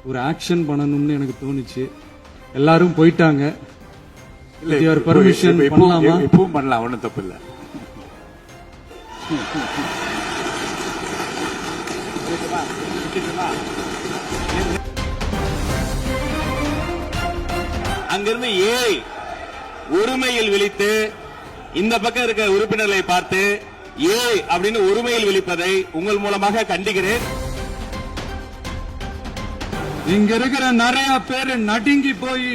ஒரு ஆக்ஷன் பண்ணணும்னு எனக்கு தோணுச்சு. எல்லாரும் போயிட்டாங்க. பர்மிஷன் பண்ணலாமா? இப்பவும் பண்ணலாம், ஒன்றும் தப்பு இல்லை. அங்கிருந்து ஏய் ஒருமையில் விழித்து இந்த பக்கம் இருக்க உறுப்பினர்களை பார்த்து ஏய் அப்படின்னு ஒருமையில் விழிப்பதை உங்கள் மூலமாக கண்டிக்கிறேன். இங்க இருக்கிற நிறைய பேரு நடுங்கி போய்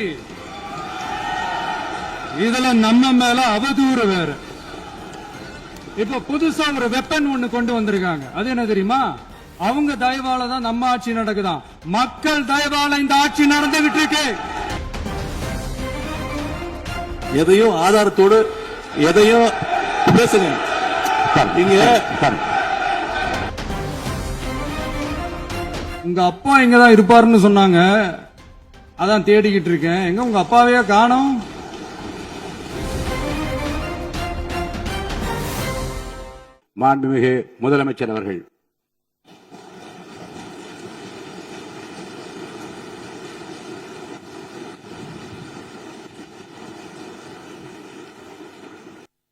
இதுல நம்ம மேல அவதூறு வேற. இப்ப புதுசா ஒரு வெப்பன் ஒண்ணு கொண்டு வந்திருக்காங்க. அது என்ன தெரியுமா? அவங்க தயவால தான் நம்ம ஆட்சி நடக்குதான். மக்கள் தயவால இந்த ஆட்சி நடந்துகிட்டு இருக்கு. எதையும் ஆதாரத்தோடு எதையும் பேசுங்க. இங்க உங்க அப்பா இங்கதான் இருப்பாருன்னு சொன்னாங்க. அதான் தேடிக்கிட்டு இருக்கேன். எங்க உங்க அப்பாவையே காணோம்? மாண்புமிகு முதலமைச்சர் அவர்கள்.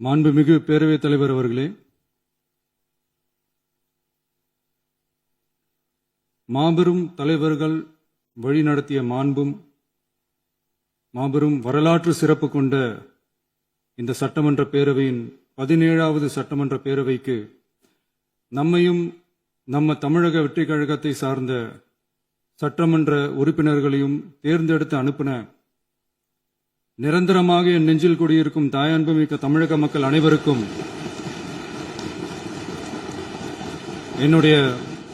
மாண்புமிகு பேரவைத் தலைவர் அவர்களே, மாபெரும் தலைவர்கள் வழிநடத்திய மாண்பும் மாபெரும் வரலாற்று சிறப்பு கொண்ட இந்த சட்டமன்ற பேரவையின் 17வது சட்டமன்ற பேரவைக்கு நம்மையும் நம்ம தமிழக வெற்றி கழகத்தை சார்ந்த சட்டமன்ற உறுப்பினர்களையும் தேர்ந்தெடுத்து அனுப்பின நிரந்தரமாக என் நெஞ்சில் குடியிருக்கும் தாயன்புமிக்க தமிழக மக்கள் அனைவருக்கும் என்னுடைய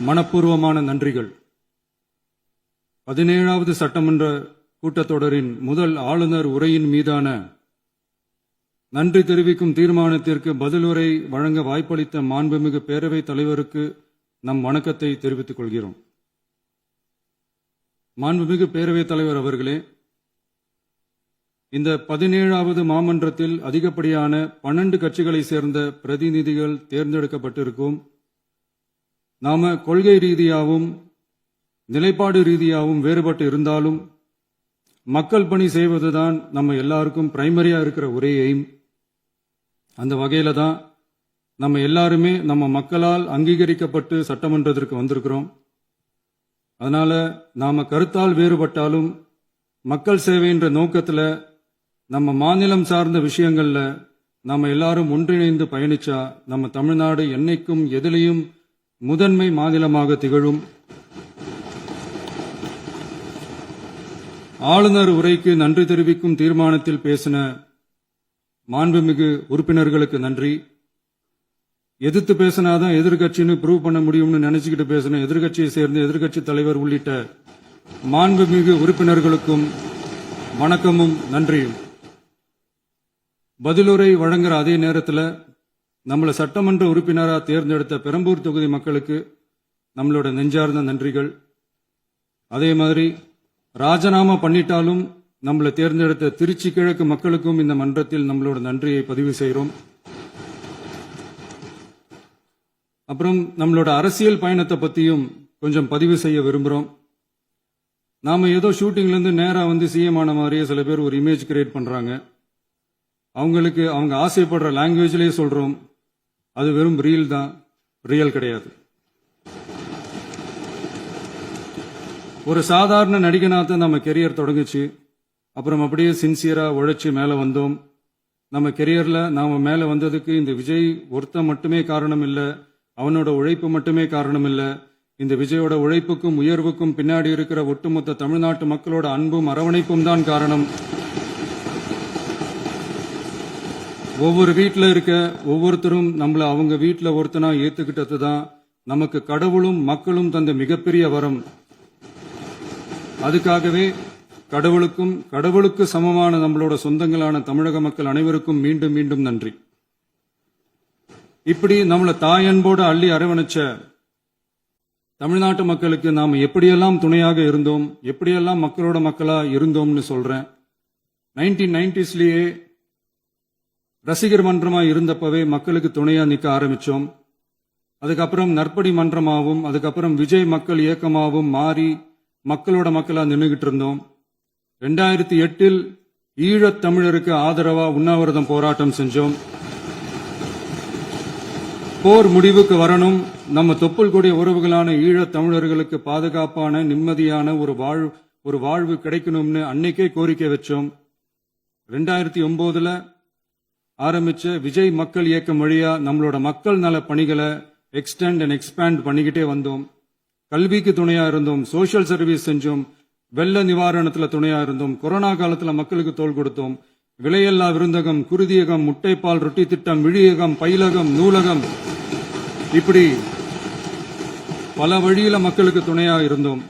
மனப்பூர்வமான நன்றிகள். 17வது சட்டமன்ற கூட்டத்தொடரின் முதல் ஆளுநர் உரையின் மீதான நன்றி தெரிவிக்கும் தீர்மானத்திற்கு பதிலுரை வழங்க வாய்ப்பளித்த மாண்புமிகு பேரவைத் தலைவருக்கு நம் வணக்கத்தை தெரிவித்துக் கொள்கிறோம். மாண்புமிகு பேரவைத் தலைவர் அவர்களே, இந்த 17வது மாமன்றத்தில் அதிகப்படியான 12 கட்சிகளை சேர்ந்த பிரதிநிதிகள் தேர்ந்தெடுக்கப்பட்டிருக்கும். நாம கொள்கை ரீதியாகவும் நிலைப்பாடு ரீதியாகவும் வேறுபட்டு இருந்தாலும் மக்கள் பணி செய்வதுதான் நம்ம எல்லாருக்கும் பிரைமரியா இருக்கிற ஒரே எய்ம். அந்த வகையில தான் நம்ம எல்லாருமே நம்ம மக்களால் அங்கீகரிக்கப்பட்டு சட்டமன்றத்திற்கு வந்திருக்கிறோம். அதனால நாம கருத்தால் வேறுபட்டாலும் மக்கள் சேவை என்ற நோக்கத்துல நம்ம மாநிலம் சார்ந்த விஷயங்கள்ல நாம எல்லாரும் ஒன்றிணைந்து பயணிச்சா நம்ம தமிழ்நாடு என்னைக்கும் எதிலையும் முதன்மை மாநிலமாக திகழும். ஆளுநர் உரைக்கு நன்றி தெரிவிக்கும் தீர்மானத்தில் பேசின மாண்புமிகு உறுப்பினர்களுக்கு நன்றி. எதிர்த்து பேசினாதான் எதிர்கட்சின்னு ப்ரூவ் பண்ண முடியும்னு நினைச்சுக்கிட்டு பேசின எதிர்கட்சியை சேர்ந்த எதிர்கட்சி தலைவர் உள்ளிட்ட மாண்புமிகு உறுப்பினர்களுக்கும் வணக்கமும் நன்றியும். பதிலுரை வழங்குற அதே நேரத்தில் நம்மளை சட்டமன்ற உறுப்பினராக தேர்ந்தெடுத்த பெரம்பூர் தொகுதி மக்களுக்கு நம்மளோட நெஞ்சார்ந்த நன்றிகள். அதே மாதிரி ராஜினாமா பண்ணிட்டாலும் நம்மளை தேர்ந்தெடுத்த திருச்சி கிழக்கு மக்களுக்கும் இந்த மன்றத்தில் நம்மளோட நன்றியை பதிவு செய்கிறோம். அப்புறம் நம்மளோட அரசியல் பயணத்தை பத்தியும் கொஞ்சம் பதிவு செய்ய விரும்புகிறோம். நாம ஏதோ ஷூட்டிங்ல இருந்து நேரா வந்து சிஎம் ஆன மாதிரியே சில பேர் ஒரு இமேஜ் கிரியேட் பண்றாங்க. அவங்களுக்கு அவங்க ஆசைப்படுற லாங்குவேஜ்லயே சொல்றோம், அது வெறும் ரீல் தான், ரியல் கிடையாது. ஒரு சாதாரண நடிகனாத்தான் நம்ம கெரியர் தொடங்குச்சு. அப்புறம் அப்படியே சின்சியரா உழைச்சி மேல வந்தோம். நம்ம கெரியர்ல நாம மேல வந்ததுக்கு இந்த விஜய் ஒருத்தன் மட்டுமே காரணம் இல்ல, அவனோட உழைப்பு மட்டுமே காரணம் இல்ல. இந்த விஜயோட உழைப்புக்கும் உயர்வுக்கும் பின்னாடி இருக்கிற ஒட்டுமொத்த தமிழ்நாட்டு மக்களோட அன்பும் அரவணைப்பும் தான் காரணம். ஒவ்வொரு வீட்டில் இருக்க ஒவ்வொருத்தரும் நம்மள அவங்க வீட்டில் ஒருத்தனா ஏத்துக்கிட்டது தான் நமக்கு கடவுளும் மக்களும் தந்த மிகப்பெரிய வரம். அதுக்காகவே கடவுளுக்கு சமமான நம்மளோட சொந்தங்களான தமிழக மக்கள் அனைவருக்கும் மீண்டும் மீண்டும் நன்றி. இப்படி நம்மள தாயன்போடு அள்ளி அரவணைச்ச தமிழ்நாட்டு மக்களுக்கு நாம எப்படியெல்லாம் துணையாக இருந்தோம், எப்படியெல்லாம் மக்களோட மக்களா இருந்தோம்னு சொல்றேன். 1990ஸ்லயே ரசிகர் மன்றமா இருந்தப்பவே மக்களுக்கு துணையா நிக்க ஆரம்பிச்சோம். அதுக்கப்புறம் நற்படி மன்றமாகவும் அதுக்கப்புறம் விஜய் மக்கள் இயக்கமாகவும் மாறி மக்களோட மக்களா நின்றுகிட்டு இருந்தோம். 2008 ஈழத் தமிழருக்கு ஆதரவா உண்ணாவிரதம் போராட்டம் செஞ்சோம். போர் முடிவுக்கு வரணும், நம்ம தொப்புள் கொடிய உறவுகளான ஈழத் தமிழர்களுக்கு பாதுகாப்பான நிம்மதியான ஒரு வாழ்வு கிடைக்கணும்னு அன்னைக்கே கோரிக்கை வச்சோம். 2009 ஆரம்பிச்ச விஜய் மக்கள் இயக்கம் வழியா நம்மளோட மக்கள் நல பணிகளை எக்ஸ்டெண்ட் அண்ட் எக்ஸ்பேண்ட் பண்ணிக்கிட்டே வந்தோம். கல்விக்கு துணையா இருந்தோம், சோஷியல் சர்வீஸ் செஞ்சோம், வெள்ள நிவாரணத்துல துணையா இருந்தோம், கொரோனா காலத்துல மக்களுக்கு தோள் கொடுத்தோம். விலையில்லா விருந்தகம், குருதியகம், முட்டைப்பால் ரொட்டி திட்டம், விழியகம், பயிலகம், நூலகம், இப்படி பல வழியில மக்களுக்கு துணையா இருந்தோம்.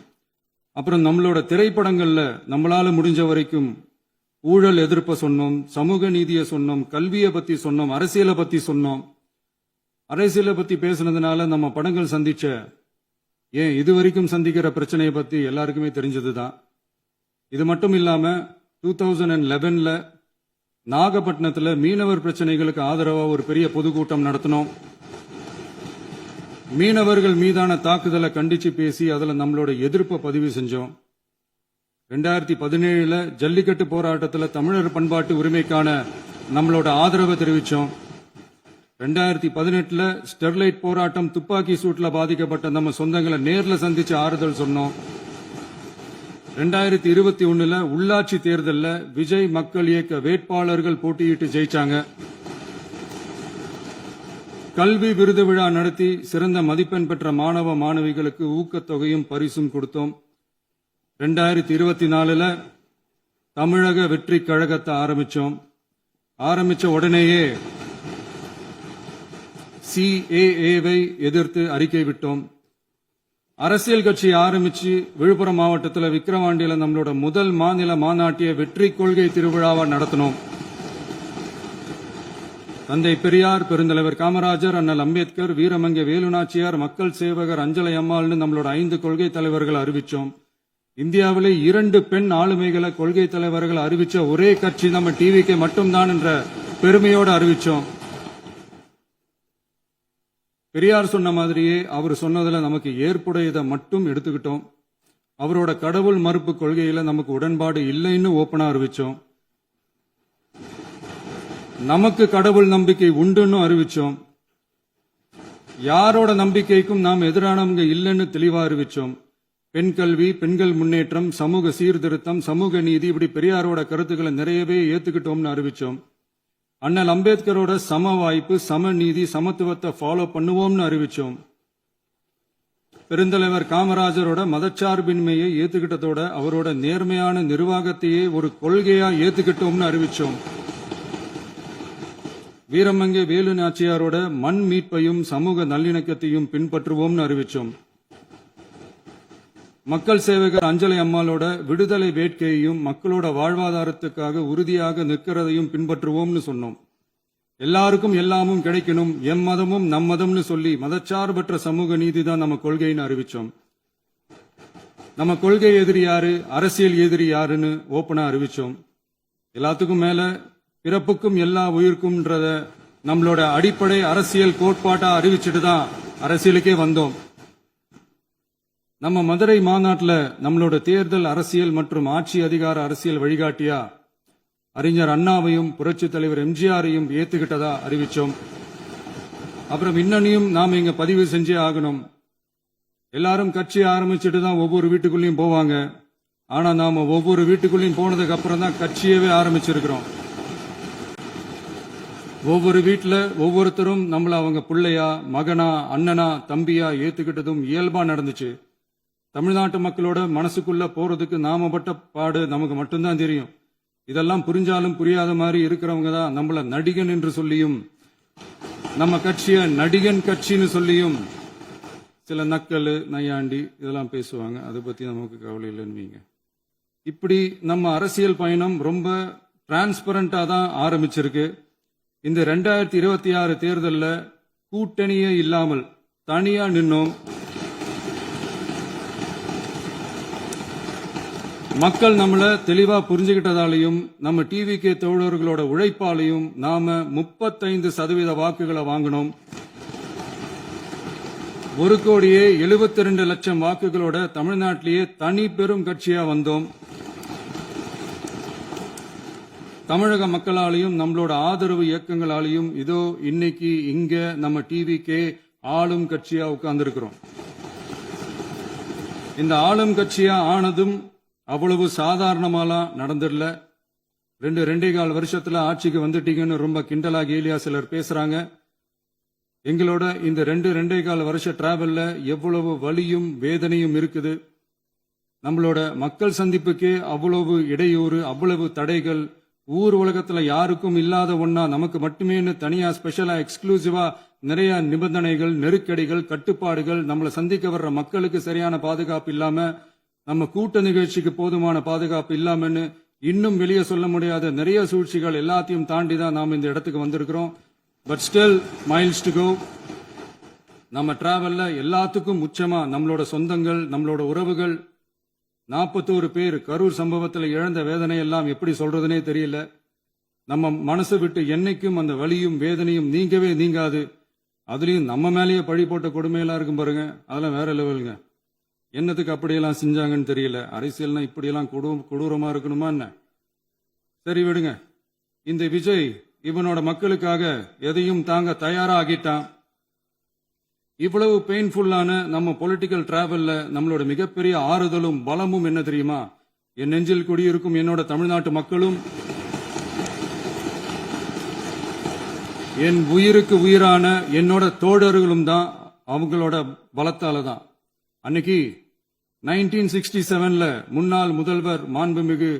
அப்புறம் நம்மளோட திரைப்படங்கள்ல நம்மளால முடிஞ்ச வரைக்கும் ஊழல் எதிர்ப்ப சொன்னோம், சமூக நீதியை சொன்னோம், கல்வியை பத்தி சொன்னோம், அரசியலை பத்தி சொன்னோம். அரசியலை பத்தி பேசுனதுனால நம்ம படங்கள் சந்திச்ச இதுவரைக்கும் சந்திக்கிற பிரச்சனையை பத்தி எல்லாருக்குமே தெரிஞ்சதுதான். இது மட்டும் இல்லாம 2011 நாகப்பட்டினத்துல மீனவர் பிரச்சனைகளுக்கு ஆதரவா ஒரு பெரிய பொதுக்கூட்டம் நடத்தினோம். மீனவர்கள் மீதான தாக்குதலை கண்டிச்சு பேசி அதுல நம்மளோட எதிர்ப்பை பதிவு செஞ்சோம். 2017 ஜல்லிக்கட்டு போராட்டத்தில் தமிழர் பண்பாட்டு உரிமைக்கான நம்மளோட ஆதரவை தெரிவிச்சோம். 2018 ஸ்டெர்லைட் போராட்டம், துப்பாக்கி சூட்ல பாதிக்கப்பட்ட நம்ம சொந்தங்களை நேர்ல சந்திச்சு ஆறுதல் சொன்னோம். 2021 உள்ளாட்சி தேர்தலில் விஜய் மக்கள் இயக்க வேட்பாளர்கள் போட்டியிட்டு ஜெயிச்சாங்க. கல்வி விருது விழா நடத்தி சிறந்த மதிப்பெண் பெற்ற மாணவ மாணவிகளுக்கு ஊக்கத்தொகையும் பரிசும் கொடுத்தோம். 2024 தமிழக வெற்றி கழகத்தை ஆரம்பிச்ச உடனேயே CAA-வை எதிர்த்து அறிக்கை விட்டோம். அரசியல் கட்சி ஆரம்பிச்சு விழுப்புரம் மாவட்டத்தில் விக்கிரவாண்டியில நம்மளோட முதல் மாநில மாநாட்டிய வெற்றி கொள்கை திருவிழாவை நடத்தினோம். தந்தை பெரியார், பெருந்தலைவர் காமராஜர், அண்ணல் அம்பேத்கர், வீரமங்கை வேலுநாச்சியார், மக்கள் சேவகர் அஞ்சலை அம்மாள்னு நம்மளோட 5 கொள்கை தலைவர்கள் அறிவிச்சோம். இந்தியாவிலே 2 பெண் ஆளுமைகளை கொள்கை தலைவர்கள் அறிவிச்ச ஒரே கட்சி நம்ம டிவிக்கு மட்டும்தான் என்ற பெருமையோடு அறிவிச்சோம். பெரியார் சொன்ன மாதிரியே அவர் சொன்னதுல நமக்கு ஏற்புடையதை மட்டும் எடுத்துக்கிட்டோம். அவரோட கடவுள் மறுப்பு கொள்கையில நமக்கு உடன்பாடு இல்லைன்னு ஓப்பனா அறிவிச்சோம். நமக்கு கடவுள் நம்பிக்கை உண்டுன்னு அறிவிச்சோம். யாரோட நம்பிக்கைக்கும் நாம் எதிரானவங்க இல்லைன்னு தெளிவா அறிவிச்சோம். பெண் கல்வி, பெண்கள் முன்னேற்றம், சமூக சீர்திருத்தம், சமூக நீதி, இப்படி பெரியாரோட கருத்துக்களை நிறையவே ஏத்துக்கிட்டோம்னு அறிவிச்சோம். அண்ணல் அம்பேத்கரோட சம வாய்ப்பு, சம நீதி, சமத்துவத்தை ஃபாலோ பண்ணுவோம்னு அறிவிச்சோம். பெருந்தலைவர் காமராஜரோட மதச்சார்பின்மையை ஏத்துக்கிட்டதோட அவரோட நேர்மையான நிர்வாகத்தையே ஒரு கொள்கையா ஏத்துக்கிட்டோம்னு அறிவிச்சோம். வீரமங்கை வேலு நாச்சியாரோட மண் மீட்பையும் சமூக நல்லிணக்கத்தையும் பின்பற்றுவோம்னு அறிவிச்சோம். மக்கள் சேவகர் அஞ்சலை அம்மாளோட விடுதலை வேட்கையையும் மக்களோட வாழ்வாதாரத்துக்காக உறுதியாக நிற்கிறதையும் பின்பற்றுவோம்னு சொன்னோம். எல்லாருக்கும் எல்லாமும் கிடைக்கணும், எம் மதமும் நம் மதம்னு சொல்லி மதச்சார்பற்ற சமூக நீதி தான் நம்ம கொள்கைன்னு அறிவிச்சோம். நம்ம கொள்கை எதிரி யாரு, அரசியல் எதிரி யாருன்னு ஓப்பனா அறிவிச்சோம். எல்லாத்துக்கும் மேல பிறப்புக்கும் எல்லா உயிருக்கும்ன்றத நம்மளோட அடிப்படை அரசியல் கோட்பாட்டா அறிவிச்சுட்டு தான் அரசியலுக்கே வந்தோம். நம்ம மதுரை மாநாட்டில் நம்மளோட தேர்தல் அரசியல் மற்றும் ஆட்சி அதிகார அரசியல் வழிகாட்டியா அறிஞர் அண்ணாவையும் புரட்சி தலைவர் எம்ஜிஆரையும் ஏத்துக்கிட்டதா அறிவிச்சோம். அப்புறம் இன்னனையும் நாம இங்க பதிவு செஞ்சே ஆகணும். எல்லாரும் கட்சி ஆரம்பிச்சுட்டு தான் ஒவ்வொரு வீட்டுக்குள்ளேயும் போவாங்க. ஆனா நாம ஒவ்வொரு வீட்டுக்குள்ளேயும் போனதுக்கு அப்புறம் தான் கட்சியவே ஆரம்பிச்சிருக்கிறோம். ஒவ்வொரு வீட்டுல ஒவ்வொருத்தரும் நம்மள அவங்க பிள்ளையா, மகனா, அண்ணனா, தம்பியா ஏத்துக்கிட்டதும் இயல்பா நடந்துச்சு. தமிழ்நாட்டு மக்களோட மனசுக்குள்ள போறதுக்கு நாம பட்ட பாடு நமக்கு மட்டும்தான் தெரியும். இதெல்லாம் புரிஞ்சாலும் புரியாத மாதிரி இருக்கிறவங்க தான் நம்மள நடிகன் என்று சொல்லியும், நம்ம கட்சிய நடிகன் கட்சின்னு சொல்லியும் சில நக்கல், நையாண்டி இதெல்லாம் பேசுவாங்க. அதை பத்தி நமக்கு கவலை இல்லைன்னு. இப்படி நம்ம அரசியல் பயணம் ரொம்ப டிரான்ஸ்பரண்டா தான் ஆரம்பிச்சிருக்கு. இந்த 2026 தேர்தலில் கூட்டணியே இல்லாமல் தனியா நின்னோம். மக்கள் நம்மள தெளிவா புரிஞ்சுக்கிட்டதாலையும் நம்ம டிவிகே தோழர்களோட உழைப்பாலையும் நாம 35% வாக்குகளை வாங்கினோம். 1,72,00,000 வாக்குகளோட தமிழ்நாட்டிலேயே தனி பெரும் கட்சியா வந்தோம். தமிழக மக்களாலையும் நம்மளோட ஆதரவு இயக்கங்களாலையும் இதோ இன்னைக்கு இங்க நம்ம டிவிக்கே ஆளும் கட்சியா உட்கார்ந்திருக்கிறோம். இந்த ஆளும் கட்சியா ஆனதும் அவ்வளவு சாதாரணமாலாம் நடந்துடல. 2.25 வருஷத்துல ஆட்சிக்கு வந்துட்டீங்கன்னு ரொம்ப கிண்டலா கேலியா சிலர் பேசுறாங்க. எங்களோட இந்த 2.25 வருஷ டிராவல்ல எவ்வளவு வலியும் வேதனையும் இருக்குது. நம்மளோட மக்கள் சந்திப்புக்கே அவ்வளவு இடையூறு, அவ்வளவு தடைகள், ஊர் உலகத்துல யாருக்கும் இல்லாத ஒன்னா நமக்கு மட்டுமேன்னு தனியா ஸ்பெஷலா எக்ஸ்க்ளூசிவா நிறைய நிபந்தனைகள், நெருக்கடிகள், கட்டுப்பாடுகள், நம்மளை சந்திக்க வர்ற மக்களுக்கு சரியான பாதுகாப்பு இல்லாம, நம்ம கூட்ட நிகழ்ச்சிக்கு போதுமான பாதுகாப்பு இல்லாமன்னு இன்னும் வெளியே சொல்ல முடியாத நிறைய சூழ்ச்சிகள் எல்லாத்தையும் தாண்டி தான் நாம் இந்த இடத்துக்கு வந்திருக்கிறோம். But still miles to go. நம்ம டிராவல்ல எல்லாத்துக்கும் உச்சமா நம்மளோட சொந்தங்கள், நம்மளோட உறவுகள், 41 பேர் கரூர் சம்பவத்தில் இழந்த வேதனை எல்லாம் எப்படி சொல்றதுனே தெரியல. நம்ம மனசு விட்டு என்னைக்கும் அந்த வலியும் வேதனையும் நீங்கவே நீங்காது. அதுலயும் நம்ம மேலேயே பழி போட்ட கொடுமையெல்லாம் இருக்கும் பாருங்க, அதெல்லாம் வேற லெவலுங்க. என்னத்துக்கு அப்படியெல்லாம் செஞ்சாங்கன்னு தெரியல. அரசியல்னா இப்படியெல்லாம் கொடூரமா இருக்கணுமா என்ன? சரி விடுங்க. இந்த விஜய் இவனோட மக்களுக்காக எதையும் தாங்க தயாராகிட்டான். இவ்வளவு பெயின்ஃபுல்லான நம்ம பொலிட்டிக்கல் டிராவல்ல நம்மளோட மிகப்பெரிய ஆறுதலும் பலமும் என்ன தெரியுமா? என் நெஞ்சில் குடியிருக்கும் என்னோட தமிழ்நாட்டு மக்களும், என் உயிருக்கு உயிரான என்னோட தோழர்களும் தான். அவங்களோட பலத்தால தான். அன்னைக்கு 1967ல முன்னாள் முதல்வர் மாண்புமிகு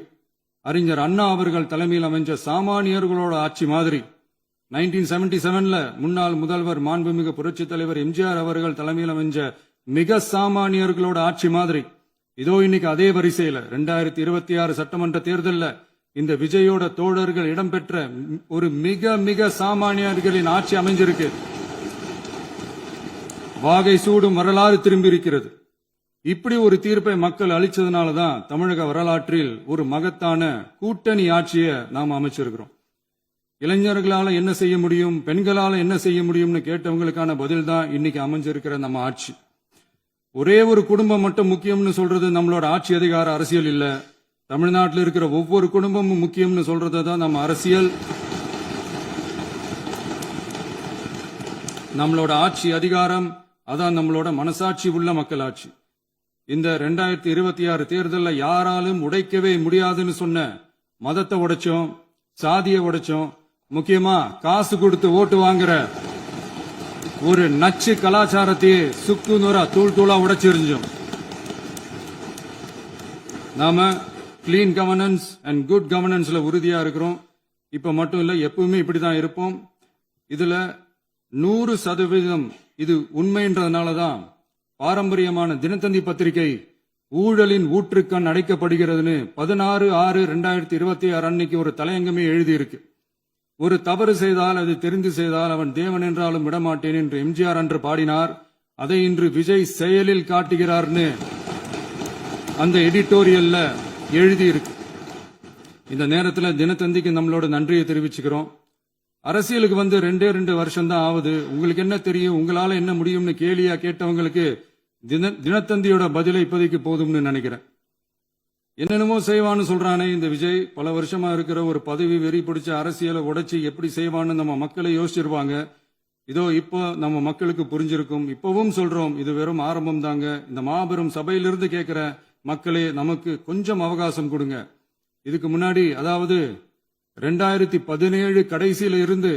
அறிஞர் அண்ணா அவர்கள் தலைமையில் அமைஞ்ச சாமானியர்களோட ஆட்சி மாதிரி, 1977ல முன்னாள் முதல்வர் மாண்புமிகு புரட்சித் தலைவர் எம்ஜிஆர் அவர்கள் தலைமையில் அமைஞ்ச மிக சாமானியர்களோட ஆட்சி மாதிரி, இதோ இன்னைக்கு அதே வரிசையில 2026 சட்டமன்ற தேர்தல்ல இந்த விஜயோட தோழர்கள் இடம்பெற்ற ஒரு மிக மிக சாமானியர்களின் ஆட்சி அமைஞ்சிருக்கு. வாகை சூடும் வரலாறு திரும்பி இருக்கிறது. இப்படி ஒரு தீர்ப்பை மக்கள் அளிச்சதுனால தான் தமிழக வரலாற்றில் ஒரு மகத்தான கூட்டணி ஆட்சியை நாம் அமைச்சிருக்கிறோம். இளைஞர்களால என்ன செய்ய முடியும், பெண்களால என்ன செய்ய முடியும்னு கேட்டவங்களுக்கான பதில் தான் இன்னைக்கு அமைஞ்சிருக்கிற நம்ம ஆட்சி. ஒரே ஒரு குடும்பம் மட்டும் முக்கியம்னு சொல்றது நம்மளோட ஆட்சி அதிகார அரசியல் இல்ல. தமிழ்நாட்டில் இருக்கிற ஒவ்வொரு குடும்பமும் முக்கியம்னு சொல்றது தான் நம்ம அரசியல். நம்மளோட ஆட்சி அதிகாரம் அதான் நம்மளோட மனசாட்சி உள்ள மக்களாட்சி. இந்த 2026 தேர்தல்ல யாராலும் உடைக்கவே முடியாதுன்னு சொன்ன மதத்தை உடைச்சோம், சாதியை உடைச்சோம், முக்கியமா காசு கொடுத்து ஓட்டு வாங்குற ஒரு நச்சு கலாச்சாரத்தையே சுக்கு நூறா தூள் தூளா உடைச்சிருந்தோம். நாம கிளீன் கவர்னன்ஸ் அண்ட் குட் கவர்னன்ஸ்ல உறுதியா இருக்கிறோம். இப்ப மட்டும் இல்ல, எப்பவுமே இப்படிதான் இருப்போம். இதுல 100% இது உண்மைன்றதுனாலதான் பாரம்பரியமான தினத்தந்தி பத்திரிகை ஊழலின் ஊற்றுக்கண் அடைக்கப்படுகிறதுன்னு 16/6/2026 அன்னைக்கு ஒரு தலையங்கமே எழுதியிருக்கு. ஒரு தவறு செய்தால், அது தெரிந்து செய்தால் அவன் தேவன் என்றாலும் விடமாட்டேன் என்று எம்ஜிஆர் அன்று பாடினார். அதை இன்று விஜய் செயலில் காட்டுகிறார்னு அந்த எடிட்டோரியல்ல எழுதியிருக்கு. இந்த நேரத்தில் தினத்தந்திக்கு நம்மளோட நன்றியை தெரிவிச்சுக்கிறோம். அரசியலுக்கு வந்து 2 வருஷம் தான் ஆகுது. உங்களுக்கு என்ன தெரியும், உங்களால என்ன முடியும்னு கேலியா கேட்டவங்களுக்கு தினத்தந்தியோட பதிலை இப்போதைக்கு போதும்னு நினைக்கிறேன். என்னென்னமோ செய்வான்னு சொல்றானே இந்த விஜய், பல வருஷமா இருக்கிற ஒரு பதவி வெறி பிடிச்ச அரசியலை உடைச்சி எப்படி செய்வான்னு நம்ம மக்களை யோசிச்சிருவாங்க. இதோ இப்போ நம்ம மக்களுக்கு புரிஞ்சிருக்கும். இப்பவும் சொல்றோம், இது வெறும் ஆரம்பம் தாங்க. இந்த மாபெரும் சபையிலிருந்து கேட்கிற மக்களே, நமக்கு கொஞ்சம் அவகாசம் கொடுங்க. இதுக்கு முன்னாடி, அதாவது 2017 கடைசியில இருந்து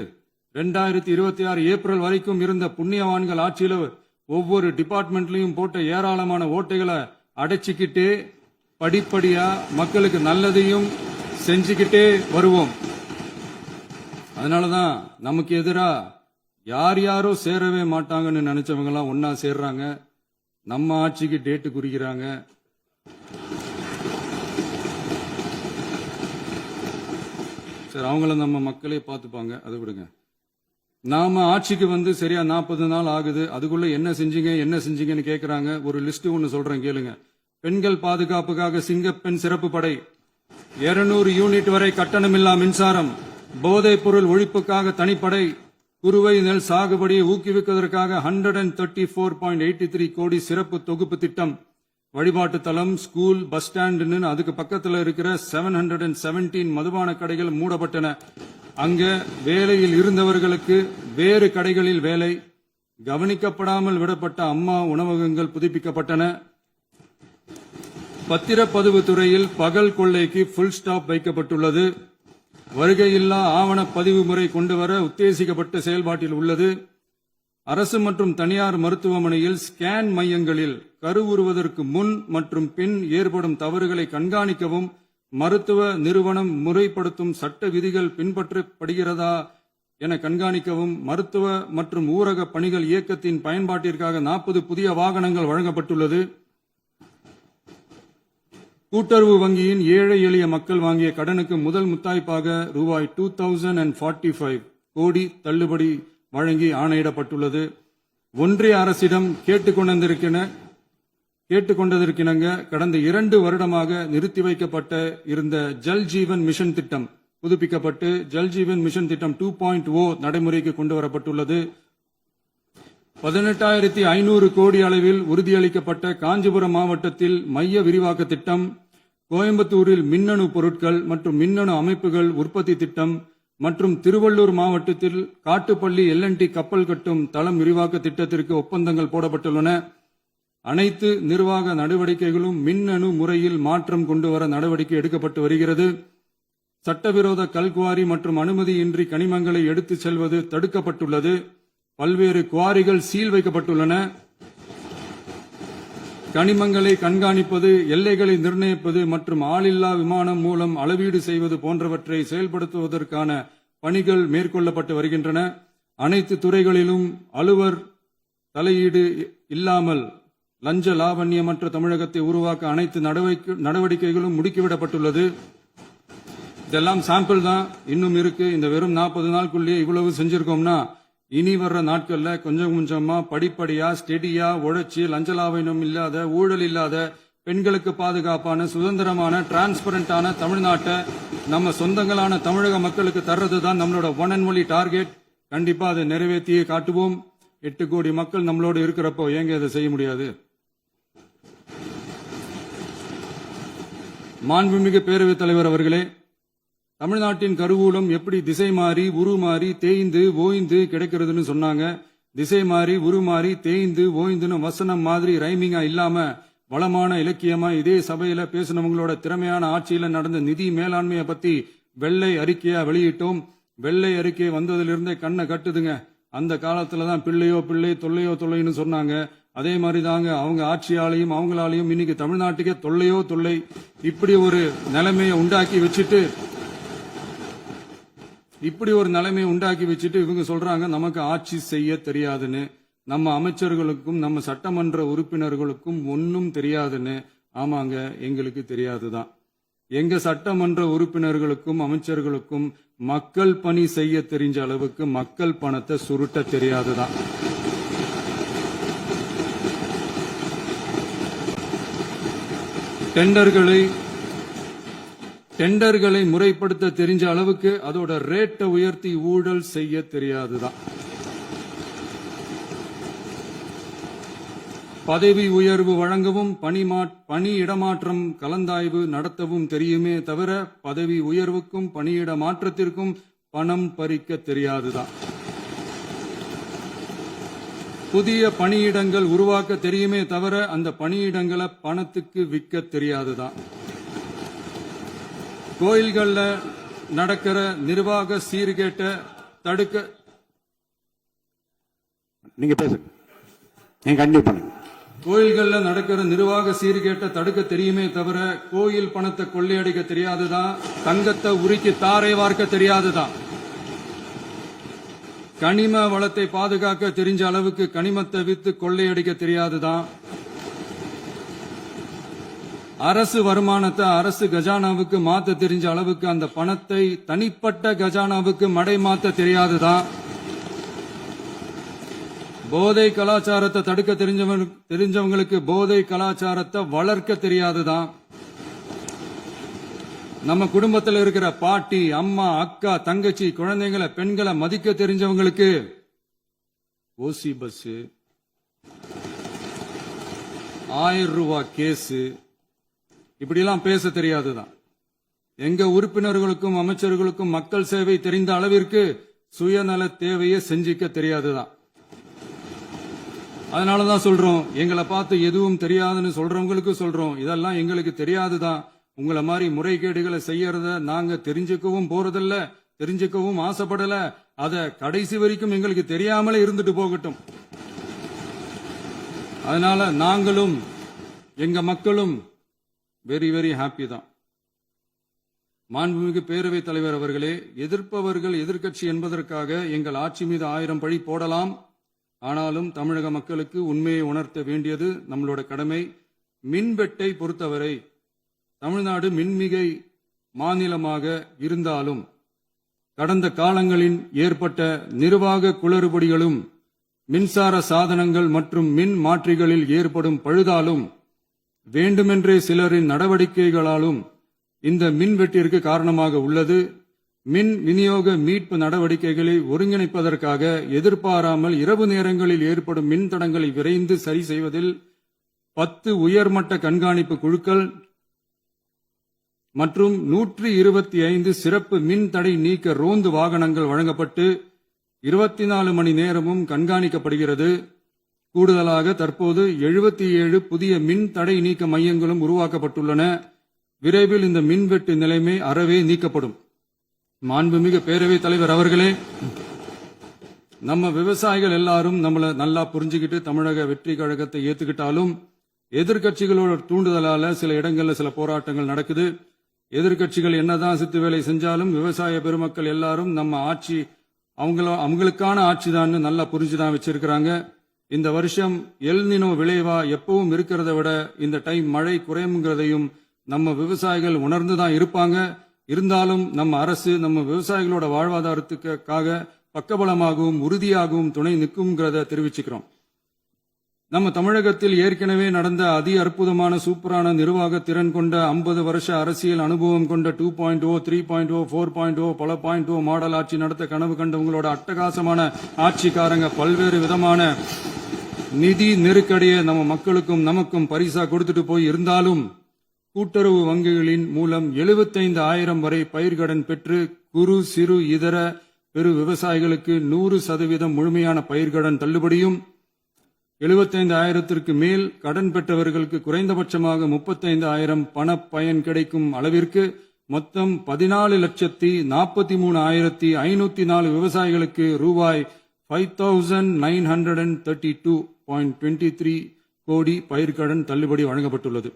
2026 ஏப்ரல் வரைக்கும் இருந்த புண்ணியவான்கள் ஆட்சியில ஒவ்வொரு டிபார்ட்மெண்ட்லயும் போட்ட ஏராளமான ஓட்டைகளை அடைச்சிக்கிட்டே படிப்படியா மக்களுக்கு நல்லதையும் செஞ்சுக்கிட்டே வருவோம். அதனாலதான் நமக்கு எதிரா யார் யாரோ சேரவே மாட்டாங்கன்னு நினைச்சவங்க எல்லாம் ஒன்னா சேர்றாங்க. நம்ம ஆட்சிக்கு டேட்டு குறிக்கிறாங்க. சரி, அவங்கள நம்ம மக்களே பார்த்துப்பாங்க, அதை விடுங்க. நாம ஆட்சிக்கு வந்து சரியா 40 நாள் ஆகுது. அதுக்குள்ள என்ன செஞ்சீங்கன்னு கேட்கறாங்க. ஒரு லிஸ்ட் ஒன்னு சொல்றேன் கேளுங்க. பெண்கள் பாதுகாப்புக்காக சிங்கப்பெண் சிறப்பு படை, 200 யூனிட் வரை கட்டணமில்லா மின்சாரம், போதைப் பொருள் ஒழிப்புக்காக தனிப்படை, குறுவை நெல் சாகுபடியை ஊக்குவிப்பதற்காக 134.83 கோடி சிறப்பு தொகுப்பு திட்டம். வழிபாட்டு தலம், ஸ்கூல், பஸ் ஸ்டாண்டுன்னு அதுக்கு பக்கத்துல இருக்கிற 717 மதுபான கடைகள் மூடப்பட்டன. அங்க வேலையில் இருந்தவர்களுக்கு வேறு கடைகளில் வேலை. கவனிக்கப்படாமல் விடப்பட்ட அம்மா உணவகங்கள் புதுப்பிக்கப்பட்டன. பத்திரப்பதிவு துறையில் பகல் கொள்ளைக்கு புல் ஸ்டாப் வைக்கப்பட்டுள்ளது. வருகையில்லா ஆவண பதிவு முறை கொண்டுவர உத்தேசிக்கப்பட்ட செயல்பாட்டில் உள்ளது. அரசு மற்றும் தனியார் மருத்துவமனையில் ஸ்கேன் மையங்களில் கருவுறுவதற்கு முன் மற்றும் பின் ஏற்படும் தவறுகளை கண்காணிக்கவும், மருத்துவ நிறுவனம் முறைப்படுத்தும் சட்ட விதிகள் பின்பற்றப்படுகிறதா என கண்காணிக்கவும், மருத்துவ மற்றும் ஊரக பணிகள் இயக்கத்தின் பயன்பாட்டிற்காக 40 புதிய வாகனங்கள் வழங்கப்பட்டுள்ளது. கூட்டுறவு வங்கியின் ஏழை எளிய மக்கள் வாங்கிய கடனுக்கு முதல் முத்தாய்ப்பாக ரூபாய் 2045 கோடி தள்ளுபடி வழங்கி ஆணையிடப்பட்டுள்ளது. ஒன்றிய அரசிடம் கேட்டுக்கொண்டதற்கிணங்க கடந்த 2 வருடமாக நிறுத்தி வைக்கப்பட்ட இருந்த ஜல் ஜீவன் மிஷன் திட்டம் புதுப்பிக்கப்பட்டு ஜல் ஜீவன் மிஷன் திட்டம் 2.0 நடைமுறைக்கு கொண்டு வரப்பட்டுள்ளது. 18,500 கோடி அளவில் உறுதியளிக்கப்பட்ட காஞ்சிபுரம் மாவட்டத்தில் மைய விரிவாக்க திட்டம், கோயம்புத்தூரில் மின்னணு பொருட்கள் மற்றும் மின்னணு அமைப்புகள் உற்பத்தி திட்டம் மற்றும் திருவள்ளூர் மாவட்டத்தில் காட்டுப்பள்ளி LNT கப்பல் கட்டும் தளம் விரிவாக்க திட்டத்திற்கு ஒப்பந்தங்கள் போடப்பட்டுள்ளன. அனைத்து நிர்வாக நடவடிக்கைகளும் மின்னணு முறையில் மாற்றம் கொண்டுவர நடவடிக்கை எடுக்கப்பட்டு வருகிறது. சட்டவிரோத கல்குவாரி மற்றும் அனுமதியின்றி கனிமங்களை எடுத்துச் செல்வது தடுக்கப்பட்டுள்ளது. பல்வேறு குவாரிகள் சீல் வைக்கப்பட்டுள்ளன. கனிமங்களை கண்காணிப்பது, எல்லைகளை நிர்ணயிப்பது மற்றும் ஆளில்லா விமானம் மூலம் அளவீடு செய்வது போன்றவற்றை செயல்படுத்துவதற்கான பணிகள் மேற்கொள்ளப்பட்டு வருகின்றன. அனைத்து துறைகளிலும் அலுவலர் தலையீடு இல்லாமல் லஞ்ச லாவண்யமற்ற தமிழகத்தை உருவாக்க அனைத்து நடவடிக்கைகளும் முடுக்கிவிடப்பட்டுள்ளது. இதெல்லாம் சாம்பிள் தான், இன்னும் இருக்கு. இந்த வெறும் 40 நாளுக்குள்ளேயே இவ்வளவு செஞ்சிருக்கோம்னா இனி வர்ற நாட்கள்ல கொஞ்சம் கொஞ்சமா படிப்படியா ஸ்டெடியா உழைச்சி லஞ்சலாவணம் இல்லாத, ஊழல் இல்லாத, பெண்களுக்கு பாதுகாப்பான, சுதந்திரமான, டிரான்ஸ்பரண்டான தமிழ்நாட்டை நம்ம சொந்தங்களான தமிழக மக்களுக்கு தர்றதுதான் நம்மளோட ஒன் அண்ட் ஒன்லி டார்கெட். கண்டிப்பா அதை நிறைவேற்றியே காட்டுவோம். 8 கோடி மக்கள் நம்மளோட இருக்கிறப்போ ஏங்க இதை செய்ய முடியாது? மாண்புமிகு பேரவைத் தலைவர் அவர்களே, தமிழ்நாட்டின் கருவூலம் எப்படி திசை மாறி உருமாறி தேய்ந்து ஓய்ந்து கிடைக்கிறதுன்னு சொன்னாங்க. திசை மாறி உருமாறி தேய்ந்து ஓய்ந்துன்னு வசனம் மாதிரி ரைமிங்கா இல்லாம வளமான இலக்கியமா இதே சபையில பேசினவங்களோட திறமையான ஆட்சியில நடந்த நிதி மேலாண்மையை பத்தி வெள்ளை அறிக்கையா வெளியிட்டோம். வெள்ளை அறிக்கை வந்ததிலிருந்தே கண்ணை கட்டுதுங்க. அந்த காலத்துலதான் பிள்ளையோ பிள்ளை, தொல்லையோ தொல்லைன்னு சொன்னாங்க. அதே மாதிரி தாங்க அவங்க ஆட்சியாலையும் அவங்களாலையும் இன்னைக்கு தமிழ்நாட்டுக்கே தொல்லையோ தொல்லை. இப்படி ஒரு நிலைமையை உண்டாக்கி வச்சுட்டு இவங்க சொல்றாங்க நமக்கு ஆட்சி செய்ய தெரியாதுன்னு. நம்ம அமைச்சர்களுக்கும் நம்ம சட்டமன்ற உறுப்பினர்களுக்கும் ஒன்னும் தெரியாதுன்னு. ஆமாங்க, எங்களுக்கு தெரியாதுதான். எங்க சட்டமன்ற உறுப்பினர்களுக்கும் அமைச்சர்களுக்கும் மக்கள் பணி செய்ய தெரிஞ்ச அளவுக்கு மக்கள் பணத்தை சுருட்ட தெரியாதுதான். டெண்டர்களை முறைப்படுத்த தெரிஞ்ச அளவுக்கு அதோட ரேட்டை உயர்த்தி ஊழல் செய்ய தெரியாதுதான். பதவி உயர்வு வழங்கவும் பணி இடமாற்றம் கலந்தாய்வு நடத்தவும் தெரியுமே தவிர பதவி உயர்வுக்கும் பணியிட மாற்றத்திற்கும் பணம் பறிக்க தெரியாதுதான். புதிய பணியிடங்கள் உருவாக்க தெரியுமே தவிர அந்த பணியிடங்களை பணத்துக்கு விற்க தெரியாதுதான். கோயில்கள்ல நடக்கிற நிர்வாக சீர்கேட்ட தடுக்க நீங்க பேசுங்க, நீங்க கண்டிப்பா பண்ணுங்க. கோயில்கள்ல நடக்கிற நிர்வாக சீர்கேட்ட தடுக்க தெரியுமே தவிர கோயில் பணத்தை கொள்ளையடிக்க தெரியாதுதான். தங்கத்தை உருக்கி தாரை வார்க்க தெரியாதுதான். கனிம வளத்தை பாதுகாக்க தெரிஞ்ச அளவுக்கு கனிமத்தை வித்து கொள்ளையடிக்க தெரியாதுதான். அரசு வருமானத்தை அரசு கஜானாவுக்கு மாத்த தெரிஞ்ச அளவுக்கு அந்த பணத்தை தனிப்பட்ட கஜானாவுக்கு மடை மாத்த தெரியாதுதான். போதை கலாச்சாரத்தை தடுக்க தெரிஞ்சவங்களுக்கு போதை கலாச்சாரத்தை வளர்க்க தெரியாதுதான். நம்ம குடும்பத்தில் இருக்கிற பாட்டி, அம்மா, அக்கா, தங்கச்சி, குழந்தைங்களை, பெண்களை மதிக்க தெரிஞ்சவங்களுக்கு ஓசி பஸ், 1000 ரூபாய் கேஸ், இப்படிலாம் பேச தெரியாதுதான். எங்க உறுப்பினர்களுக்கும் அமைச்சர்களுக்கும் மக்கள் சேவை தெரிந்த அளவிற்கு சுயநல தேவையை செஞ்சிக்க தெரியாதுதான். அதனாலதான் சொல்றோம், எங்களை பார்த்து எதுவும் தெரியாதுன்னு சொல்றவங்களுக்கு சொல்றோம், இதெல்லாம் எங்களுக்கு தெரியாதுதான். உங்களை மாதிரி முறைகேடுகளை செய்யறத நாங்க தெரிஞ்சுக்கவும் போறதில்ல, தெரிஞ்சுக்கவும் ஆசைப்படல. அத கடைசி வரைக்கும் எங்களுக்கு தெரியாமலே இருந்துட்டு போகட்டும். அதனால நாங்களும் எங்க மக்களும் வெரி வெரி ஹாப்பி தான். மாண்புமிகு பேரவைத் தலைவர் அவர்களே, எதிர்ப்பவர்கள் எதிர்க்கட்சி என்பதற்காக எங்கள் ஆட்சி மீது 1000 பழி போடலாம். ஆனாலும் தமிழக மக்களுக்கு உண்மையை உணர்த்த வேண்டியது நம்மளோட கடமை. மின்வெட்டை பொறுத்தவரை தமிழ்நாடு மின்மிகை மாநிலமாக இருந்தாலும் கடந்த காலங்களில் ஏற்பட்ட நிர்வாக குளறுபடிகளும் மின்சார சாதனங்கள் மற்றும் மின் மாற்றிகளில் ஏற்படும் பழுதாலும் வேண்டுமென்றே சிலரின் நடவடிக்கைகளாலும் இந்த மின்வெட்டிற்கு காரணமாக உள்ளது. மின் விநியோக மீட்பு நடவடிக்கைகளை ஒருங்கிணைப்பதற்காக எதிர்பாராமல் இரவு நேரங்களில் ஏற்படும் மின் தடங்களை விரைந்து சரி செய்வதில் 10 உயர்மட்ட கண்காணிப்பு குழுக்கள் மற்றும் 125 சிறப்பு மின் தடை நீக்க ரோந்து வாகனங்கள் வழங்கப்பட்டு 24 மணி நேரமும் கண்காணிக்கப்படுகிறது. கூடுதலாக தற்போது 77 புதிய மின் தடை நீக்க மையங்களும் உருவாக்கப்பட்டுள்ளன. விரைவில் இந்த மின்வெட்டு நிலைமை அறவே நீக்கப்படும். மாண்புமிகு பேரவைத் தலைவர் அவர்களே, நம்ம விவசாயிகள் எல்லாரும் நம்மள நல்லா புரிஞ்சுக்கிட்டு தமிழக வெற்றி கழகத்தை ஏத்துக்கிட்டாலும் எதிர்க்கட்சிகளோட தூண்டுதலால சில இடங்கள்ல சில போராட்டங்கள் நடக்குது. எதிர்க்கட்சிகள் என்னதான் சித்து வேலை செஞ்சாலும் விவசாய பெருமக்கள் எல்லாரும் நம்ம ஆட்சி அவங்களுக்கான ஆட்சி தான் நல்லா புரிஞ்சுதான் வச்சிருக்கிறாங்க. இந்த வருஷம் எல்னினோ விளைவா எப்பவும் இருக்கிறத விட இந்த டைம் மழை குறையுங்கிறதையும் நம்ம விவசாயிகள் உணர்ந்துதான் இருப்பாங்க. இருந்தாலும் நம்ம அரசு நம்ம விவசாயிகளோட வாழ்வாதாரத்துக்காக பக்கபலமாகவும் உறுதியாகவும் துணை நிற்கும்ங்கிறத தெரிவிச்சுக்கிறோம். நம்ம தமிழகத்தில் ஏற்கனவே நடந்த அதி அற்புதமான சூப்பரான நிர்வாக திறன் கொண்ட 50 வருஷ அரசியல் அனுபவம் கொண்ட 2.0, 3.0, 4.0 பல 0.0 மாடல் ஆட்சி நடத்த கனவு கண்டவங்களோட அட்டகாசமான ஆட்சிக்காரங்க பல்வேறு விதமான நிதி நெருக்கடியை நம்ம மக்களுக்கும் நமக்கும் பரிசா கொடுத்துட்டு போய் இருந்தாலும் கூட்டுறவு வங்கிகளின் மூலம் 75,000 வரை பயிர்கடன் பெற்று குறு சிறு இதர பெரு விவசாயிகளுக்கு 100% முழுமையான பயிர்கடன் தள்ளுபடியும் 75,000க்கு மேல் கடன் பெற்றவர்களுக்கு குறைந்தபட்சமாக 35,000 பண பயன் கிடைக்கும் அளவிற்கு மொத்தம் 14,43,504 விவசாயிகளுக்கு ரூபாய் 5,932.23 கோடி பயிர்கடன் தள்ளுபடி வழங்கப்பட்டுள்ளது.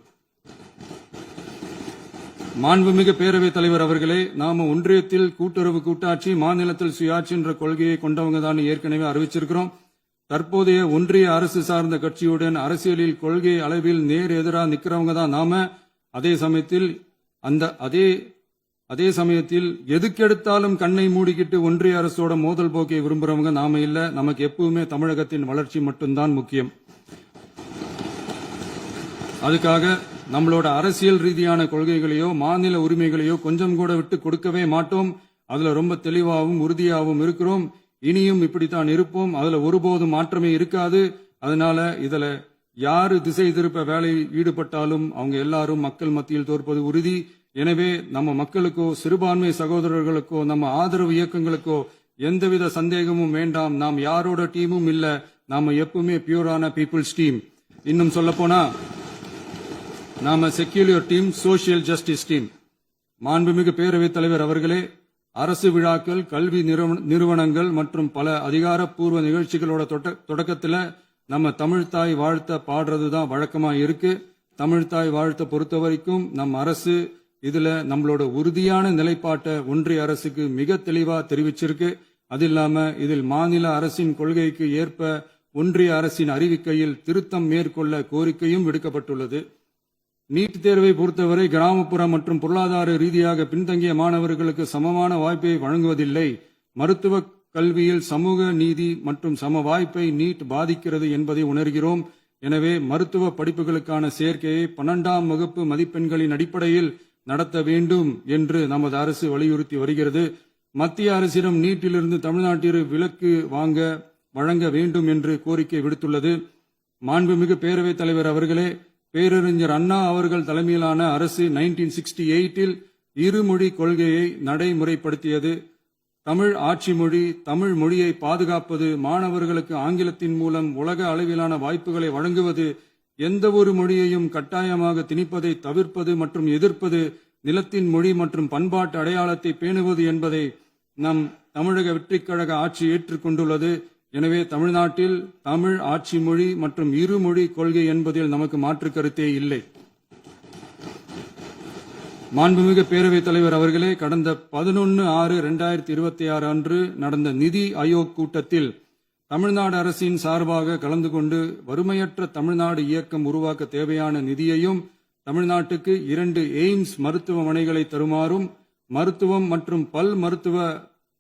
மாண்புமிகு பேரவைத் தலைவர் அவர்களே, நாம ஒன்றியத்தில் கூட்டுறவு கூட்டாட்சி, மாநிலத்தில் சுயாட்சி என்ற கொள்கையை கொண்டவங்க தான் ஏற்கனவே அறிவிச்சிருக்கிறோம். தற்போதைய ஒன்றிய அரசு சார்ந்த கட்சியுடன் அரசியலில் கொள்கை அளவில் நேர் எதிராக நிக்கிறவங்க தான் நாம. அதே சமயத்தில் எதுக்கெடுத்தாலும் கண்ணை மூடிக்கிட்டு ஒன்றிய அரசோட மோதல் போக்கை விரும்புறவங்க நாம இல்ல. நமக்கு எப்பவுமே தமிழகத்தின் வளர்ச்சி மட்டும்தான் முக்கியம். அதுக்காக நம்மளோட அரசியல் ரீதியான கொள்கைகளையோ மாநில உரிமைகளையோ கொஞ்சம் கூட விட்டு கொடுக்கவே மாட்டோம். அதுல ரொம்ப தெளிவாகவும் உறுதியாகவும் இருக்கிறோம். இனியும் இப்படித்தான் இருப்போம். அதுல ஒருபோதும் மாற்றமே இருக்காது. அதனால இதுல யாரு திசை திருப்ப வேலையில் ஈடுபட்டாலும் அவங்க எல்லாரும் மக்கள் மத்தியில் தோற்பது உறுதி. எனவே நம்ம மக்களுக்கோ சிறுபான்மை சகோதரர்களுக்கோ நம்ம ஆதரவு இயக்கங்களுக்கோ எந்தவித சந்தேகமும் வேண்டாம். நாம் யாரோட டீமும் இல்ல. நாம எப்பவுமே பியூரான பீப்புள்ஸ் டீம். இன்னும் சொல்ல போனா நாம secular team, social justice team. மாண்புமிகு பேரவைத் தலைவர் அவர்களே, அரசு விழாக்கள், கல்வி நிறுவனங்கள் மற்றும் பல அதிகாரப்பூர்வ நிகழ்ச்சிகளோட தொடக்கத்தில் நம்ம தமிழ்தாய் வாழ்த்த பாடுறதுதான் வழக்கமா இருக்கு. தமிழ்தாய் வாழ்த்த பொறுத்த வரைக்கும் நம் அரசு இதுல நம்மளோட உறுதியான நிலைப்பாட்டை ஒன்றிய அரசுக்கு மிக தெளிவா தெரிவிச்சிருக்கு. அது இல்லாம இதில் மாநில அரசின் கொள்கைக்கு ஏற்ப ஒன்றிய அரசின் அறிவிக்கையில் திருத்தம் மேற்கொள்ள கோரிக்கையும் விடுக்கப்பட்டுள்ளது. நீட் தேர்வை பொறுத்தவரை கிராமப்புற மற்றும் பொருளாதார ரீதியாக பின்தங்கிய மாணவர்களுக்கு சமமான வாய்ப்பை வழங்குவதில்லை. மருத்துவ கல்வியில் சமூக நீதி மற்றும் சம வாய்ப்பை நீட் பாதிக்கிறது என்பதை உணர்கிறோம். எனவே மருத்துவ படிப்புகளுக்கான சேர்க்கையை 12ஆம் வகுப்பு மதிப்பெண்களின் அடிப்படையில் நடத்த வேண்டும் என்று நமது அரசு வலியுறுத்தி வருகிறது. மத்திய அரசிடம் நீட்டிலிருந்து தமிழ்நாட்டிற்கு விலக்கு வழங்க வேண்டும் என்று கோரிக்கை விடுத்துள்ளது. மாண்புமிகு பேரவைத் தலைவர் அவர்களே, பேரறிஞர் அண்ணா அவர்கள் தலைமையிலான அரசு 1968இல் இருமொழி கொள்கையை நடைமுறைப்படுத்தியது. தமிழ் ஆட்சி மொழி, தமிழ் மொழியை பாதுகாப்பது, மாணவர்களுக்கு ஆங்கிலத்தின் மூலம் உலக அளவிலான வாய்ப்புகளை வழங்குவது, எந்த ஒரு மொழியையும் கட்டாயமாக திணிப்பதை தவிர்ப்பது மற்றும் எதிர்ப்பது, நிலத்தின் மொழி மற்றும் பண்பாட்டு அடையாளத்தை பேணுவது என்பதை நம் தமிழக வெற்றிக் கழக ஆட்சி ஏற்றுக்கொண்டுள்ளது. எனவே தமிழ்நாட்டில் தமிழ் ஆட்சி மொழி மற்றும் இருமொழி கொள்கை என்பதில் நமக்கு மாற்று கருத்தே இல்லை. மாண்புமிகு பேரவைத் தலைவர் அவர்களே, கடந்த 11/6/2026 அன்று நடந்த நிதி ஆயோக் கூட்டத்தில் தமிழ்நாடு அரசின் சார்பாக கலந்து கொண்டு வறுமையற்ற தமிழ்நாடு இயக்கம் உருவாக்க தேவையான நிதியையும், தமிழ்நாட்டுக்கு 2 எய்ம்ஸ் மருத்துவமனைகளை தருமாறும், மருத்துவம் மற்றும் பல் மருத்துவ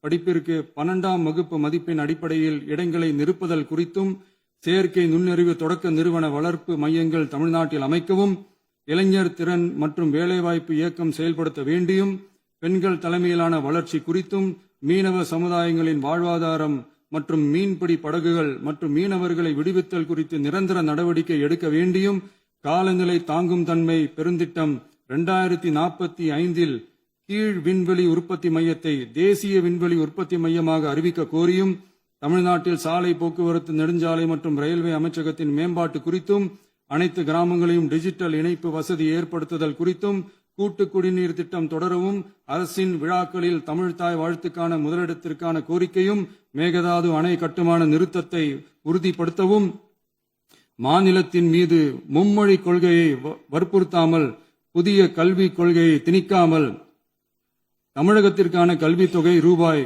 படிப்பிற்கு 12ஆம் வகுப்பு மதிப்பெண் அடிப்படையில் இடங்களை நிரப்புதல் குறித்தும், செயற்கை நுண்ணறிவு தொடக்க நிறுவன வளர்ப்பு மையங்கள் தமிழ்நாட்டில் அமைக்கவும், இளைஞர் திறன் மற்றும் வேலைவாய்ப்பு இயக்கம் செயல்படுத்த வேண்டியும், பெண்கள் தலைமையிலான வளர்ச்சி குறித்தும், மீனவ சமுதாயங்களின் வாழ்வாதாரம் மற்றும் மீன்பிடி படகுகள் மற்றும் மீனவர்களை விடுவித்தல் குறித்து நிரந்தர நடவடிக்கை எடுக்க வேண்டியும், காலநிலை தாங்கும் தன்மை பெருந்திட்டம் 2045இல் கீழ் விண்வெளி உற்பத்தி மையத்தை தேசிய விண்வெளி உற்பத்தி மையமாக அறிவிக்க கோரியும், தமிழ்நாட்டில் சாலை போக்குவரத்து, நெடுஞ்சாலை மற்றும் ரயில்வே அமைச்சகத்தின் மேம்பாட்டு குறித்தும், அனைத்து கிராமங்களையும் டிஜிட்டல் இணைப்பு வசதி ஏற்படுத்துதல் குறித்தும், கூட்டு குடிநீர் திட்டம் தொடரவும், அரசின் விழாக்களில் தமிழ்தாய் வாழ்த்துக்கான முதலிடத்திற்கான கோரிக்கையும், மேகதாது அணை கட்டுமான நிறுத்தத்தை உறுதிப்படுத்தவும், மாநிலத்தின் மீது மும்மொழி கொள்கையை வற்புறுத்தாமல் புதிய கல்விக் கொள்கையை திணிக்காமல் தமிழகத்திற்கான கல்வித் தொகை ரூபாய்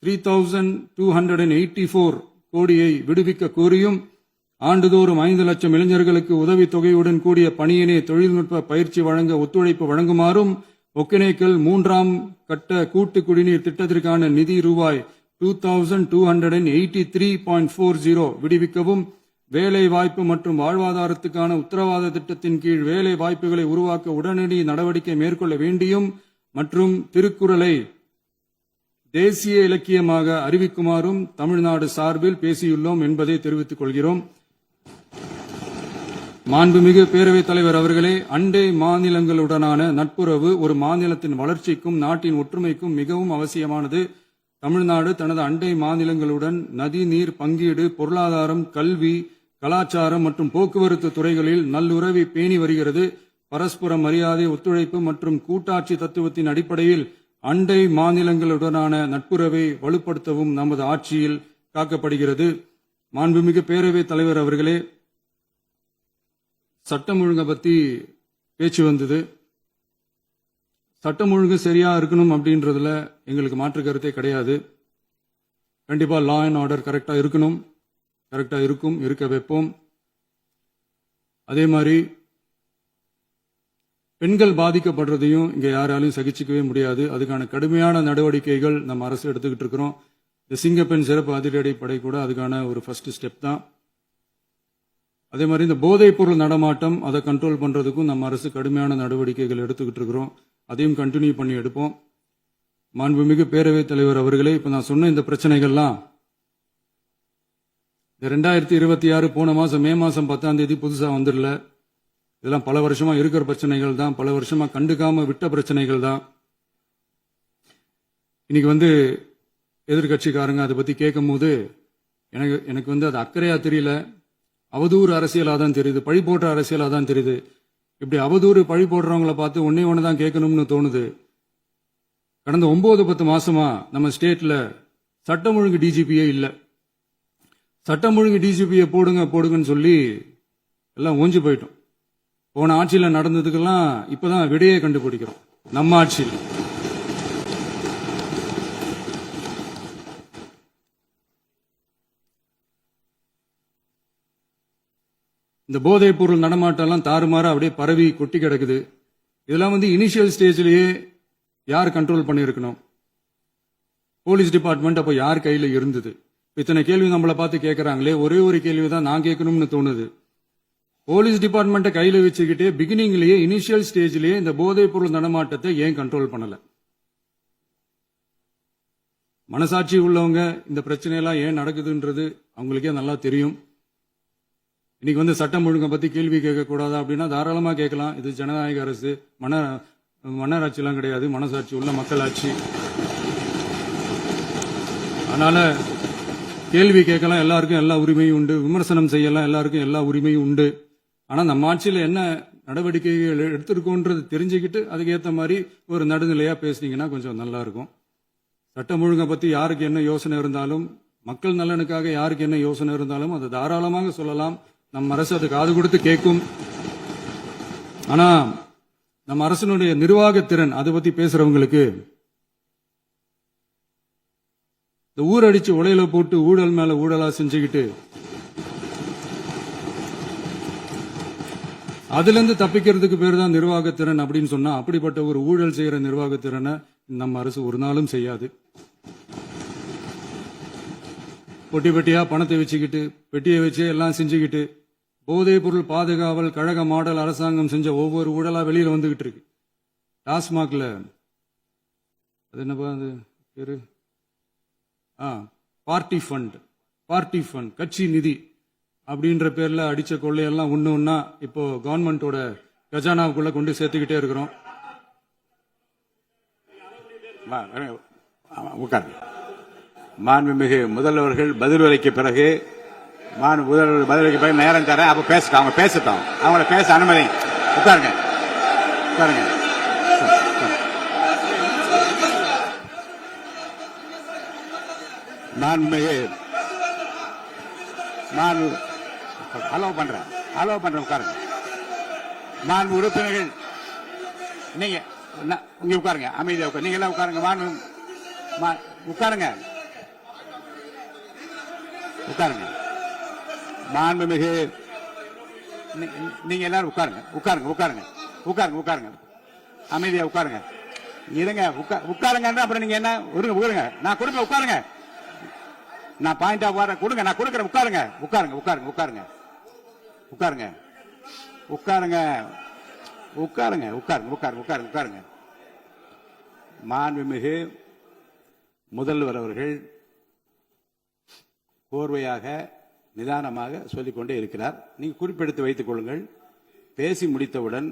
3284 கோடியை விடுவிக்க கோரியும், ஆண்டுதோறும் 5 லட்சம் இளைஞர்களுக்கு உதவித் தொகையுடன் கூடிய பணியினை தொழில்நுட்ப பயிற்சி வழங்க ஒத்துழைப்பு வழங்குமாறும், ஒகேனக்கல் 3ஆம் கட்ட கூட்டு குடிநீர் திட்டத்திற்கான நிதி ரூபாய் 2283.40 விடுவிக்கவும், வேலை வாய்ப்பு மற்றும் வாழ்வாதாரத்துக்கான உத்தரவாத திட்டத்தின் கீழ் வேலை வாய்ப்புகளை உருவாக்க உடனடி நடவடிக்கை மேற்கொள்ள வேண்டியும் மற்றும் திருக்குறளை தேசிய இலக்கியமாக அறிவிக்குமாறும் தமிழ்நாடு சார்பில் பேசியுள்ளோம் என்பதை தெரிவித்துக் கொள்கிறோம். மாண்புமிகு பேரவைத் தலைவர் அவர்களே, அண்டை மாநிலங்களுடனான நட்புறவு ஒரு மாநிலத்தின் வளர்ச்சிக்கும் நாட்டின் ஒற்றுமைக்கும் மிகவும் அவசியமானது. தமிழ்நாடு தனது அண்டை மாநிலங்களுடன் நதி நீர் பங்கீடு, பொருளாதாரம், கல்வி, கலாச்சாரம் மற்றும் போக்குவரத்து துறைகளில் நல்லுறவை பேணி வருகிறது. பரஸ்பர மரியாதை, ஒத்துழைப்பு மற்றும் கூட்டாட்சி தத்துவத்தின் அடிப்படையில் அண்டை மாநிலங்களுடனான நட்புறவை வலுப்படுத்தவும் நமது ஆட்சியில் காக்கப்படுகிறது. மாண்புமிகு பேரவைத் தலைவர் அவர்களே, சட்டம் ஒழுங்கை பத்தி பேச்சு வந்தது. சட்டம் ஒழுங்கு சரியா இருக்கணும் அப்படின்றதுல எங்களுக்கு மாற்று கருத்தே கிடையாது. கண்டிப்பா லா அண்ட் ஆர்டர் கரெக்டா இருக்கணும், கரெக்டா இருக்கும், இருக்க வைப்போம். அதே மாதிரி பெண்கள் பாதிக்கப்படுறதையும் இங்க யாராலையும் சகிச்சுக்கவே முடியாது. அதுக்கான கடுமையான நடவடிக்கைகள் நம்ம அரசு எடுத்துக்கிட்டு இருக்கிறோம். இந்த சிங்கப்பெண் சிறப்பு அதிரடிப்படை கூட அதுக்கான ஒரு ஃபர்ஸ்ட் ஸ்டெப் தான். அதே மாதிரி இந்த போதைப் பொருள் நடமாட்டம் அதை கண்ட்ரோல் பண்றதுக்கும் நம்ம அரசு கடுமையான நடவடிக்கைகள் எடுத்துக்கிட்டு இருக்கிறோம். அதையும் கண்டினியூ பண்ணி எடுப்போம். மாண்புமிகு பேரவைத் தலைவர் அவர்களே, இப்ப நான் சொன்ன இந்த பிரச்சனைகள்லாம் 2026 போன மாசம் மே மாசம் 10ஆம் தேதி புதுசா வந்துடல. இதெல்லாம் பல வருஷமா இருக்கிற பிரச்சனைகள் தான், பல வருஷமா கண்டுக்காம விட்ட பிரச்சனைகள் தான். இன்னைக்கு எதிர்கட்சிக்காரங்க அதை பத்தி கேட்கும் போது எனக்கு அது அக்கறையா தெரியல, அவதூறு அரசியலா தான் தெரியுது, பழி போடுற அரசியலா தான் தெரியுது. இப்படி அவதூறு பழி போடுறவங்களை பார்த்து ஒன்னே ஒன்று தான் கேட்கணும்னு தோணுது. கடந்த 9-10 மாசமா நம்ம ஸ்டேட்ல சட்டம் ஒழுங்கு டிஜிபியே இல்ல. சட்டம் ஒழுங்கு டிஜிபியை போடுங்கன்னு சொல்லி எல்லாம் ஓஞ்சு போயிட்டோம். போன ஆட்சியில நடந்ததுக்கெல்லாம் இப்பதான் விடையே கண்டுபிடிக்கிறோம் நம்ம ஆட்சியில். இந்த போதைப் பொருள் நடமாட்டம்லாம் தாறுமாற அப்படியே பரவி கொட்டி கிடக்குது. இதெல்லாம் இனிஷியல் ஸ்டேஜ்லயே யார் கண்ட்ரோல் பண்ணியிருக்கணும்? போலீஸ் டிபார்ட்மெண்ட் அப்ப யார் கையில இருந்தது? இத்தனை கேள்வி நம்மளை பார்த்து கேட்கறாங்களே, ஒரே ஒரு கேள்வி தான் நான் கேட்கணும்னு தோணுது. போலீஸ் டிபார்ட்மெண்ட்டை கையில வச்சுக்கிட்டே பிகினிங்லயே இனிஷியல் ஸ்டேஜ்லயே இந்த போதைப் பொருள் நடமாட்டத்தை ஏன் கண்ட்ரோல் பண்ணல? மனசாட்சி உள்ளவங்க இந்த பிரச்சனையெல்லாம் ஏன் நடக்குதுன்றது அவங்களுக்கே நல்லா தெரியும். இன்னைக்கு வந்து சட்டம் ஒழுங்கை பத்தி கேள்வி கேட்கக்கூடாதா அப்படின்னா தாராளமா கேட்கலாம். இது ஜனநாயக அரசு, மன்னராட்சி எல்லாம் கிடையாது, மனசாட்சி உள்ள மக்களாட்சி. அதனால கேள்வி கேட்கலாம், எல்லாருக்கும் எல்லா உரிமையும் உண்டு. விமர்சனம் செய்யலாம், எல்லாருக்கும் எல்லா உரிமையும் உண்டு. ஆனா நம்ம ஆட்சியில என்ன நடவடிக்கைகள் எடுத்திருக்கோன்றது தெரிஞ்சுக்கிட்டு அதுக்கு ஏத்த மாதிரி ஒரு நடுநிலையா பேசுனீங்கன்னா கொஞ்சம் நல்லா இருக்கும். சட்டம் ஒழுங்கை பத்தி யாருக்கு என்ன யோசனை இருந்தாலும், மக்கள் நலனுக்காக யாருக்கு என்ன யோசனை இருந்தாலும் அதை தாராளமாக சொல்லலாம். நம்ம அரசு அது காது கொடுத்து கேட்கும். ஆனா நம்ம அரசினுடைய நிர்வாகத்திறன் அதை பத்தி பேசுறவங்களுக்கு இந்த ஊரடிச்சு உலையில போட்டு ஊழல் மேல ஊழலா செஞ்சுக்கிட்டு அதுல இருந்து தப்பிக்கிறதுக்கு பேர் தான் நிர்வாகத்திறன் அப்படின்னு சொன்னா, அப்படிப்பட்ட ஒரு ஊழல் செய்யற நிர்வாகத்திறனை நம்ம அரசு ஒரு நாளும் செய்யாது. பொட்டி பெட்டியா பணத்தை வச்சுக்கிட்டு, பெட்டியை வச்சு எல்லாம் செஞ்சுக்கிட்டு, போதைப் பொருள் பாதுகாவல் கழக மாடல் அரசாங்கம் செஞ்ச ஒவ்வொரு ஊழலா வெளியில வந்துகிட்டு இருக்கு. டாஸ்மாக்ல அது என்னப்பா அது பேரு, பார்ட்டி ஃபண்ட், கட்சி நிதி அப்படின்ற பேர்ல அடிச்ச கொள்ளையெல்லாம் ஒண்ணா இப்போ கவர்மெண்டோட கஜானாவுக்குள்ள கொண்டு சேர்த்துக்கிட்டே இருக்கிறோம். உட்காருங்க. மாண்புமிகு முதல்வர்கள் பதிலுரைக்கு பிறகு முதல்வர் பதிலுரைக்கு பிறகு நேரம் தரேன். அப்ப பேசட்டும், அவங்க பேசட்டும், அவங்கள பேச அனுமதி. உட்காருங்க, உட்காருங்க. மாண்புமிகு அலோவ் பண்றேன், உட்காருங்க. மாண்பு உறுப்பினர்கள் நீங்க இங்க உட்காருங்க, அமைதியா உட்காரு. நீங்க எல்லாம் உட்காருங்க, உட்காருங்க. மாண்புமிகு நீங்க எல்லாரும் உட்காருங்க. அமைதியா உட்காருங்க. இருங்க, உட்காருங்க. அப்புறம் நீங்க என்ன உட்காருங்க, நான் கொடுக்க உட்காருங்க. நான் பாயிண்ட் ஆஃப் வர கொடுங்க, நான் கொடுக்கறேன். உட்காருங்க. மாண்புமிகு முதல்வர் அவர்கள் கோர்வையாக நிதானமாக சொல்லிக்கொண்டே இருக்கிறார். நீங்க குறிப்பெடுத்து வைத்துக் கொள்ளுங்கள். பேசி முடித்தவுடன்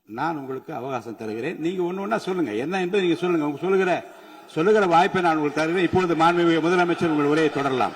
நான் உங்களுக்கு அவகாசம் தருகிறேன். நீங்க ஒண்ணு சொல்லுங்க, என்ன என்று நீங்க சொல்லுங்க. உங்க சொல்லுகிற வாய்ப்பை நான் உங்களுக்கு தருகிறேன். இப்பொழுது மாண்புமிகு முதலமைச்சர் உங்கள் உரையை தொடரலாம்.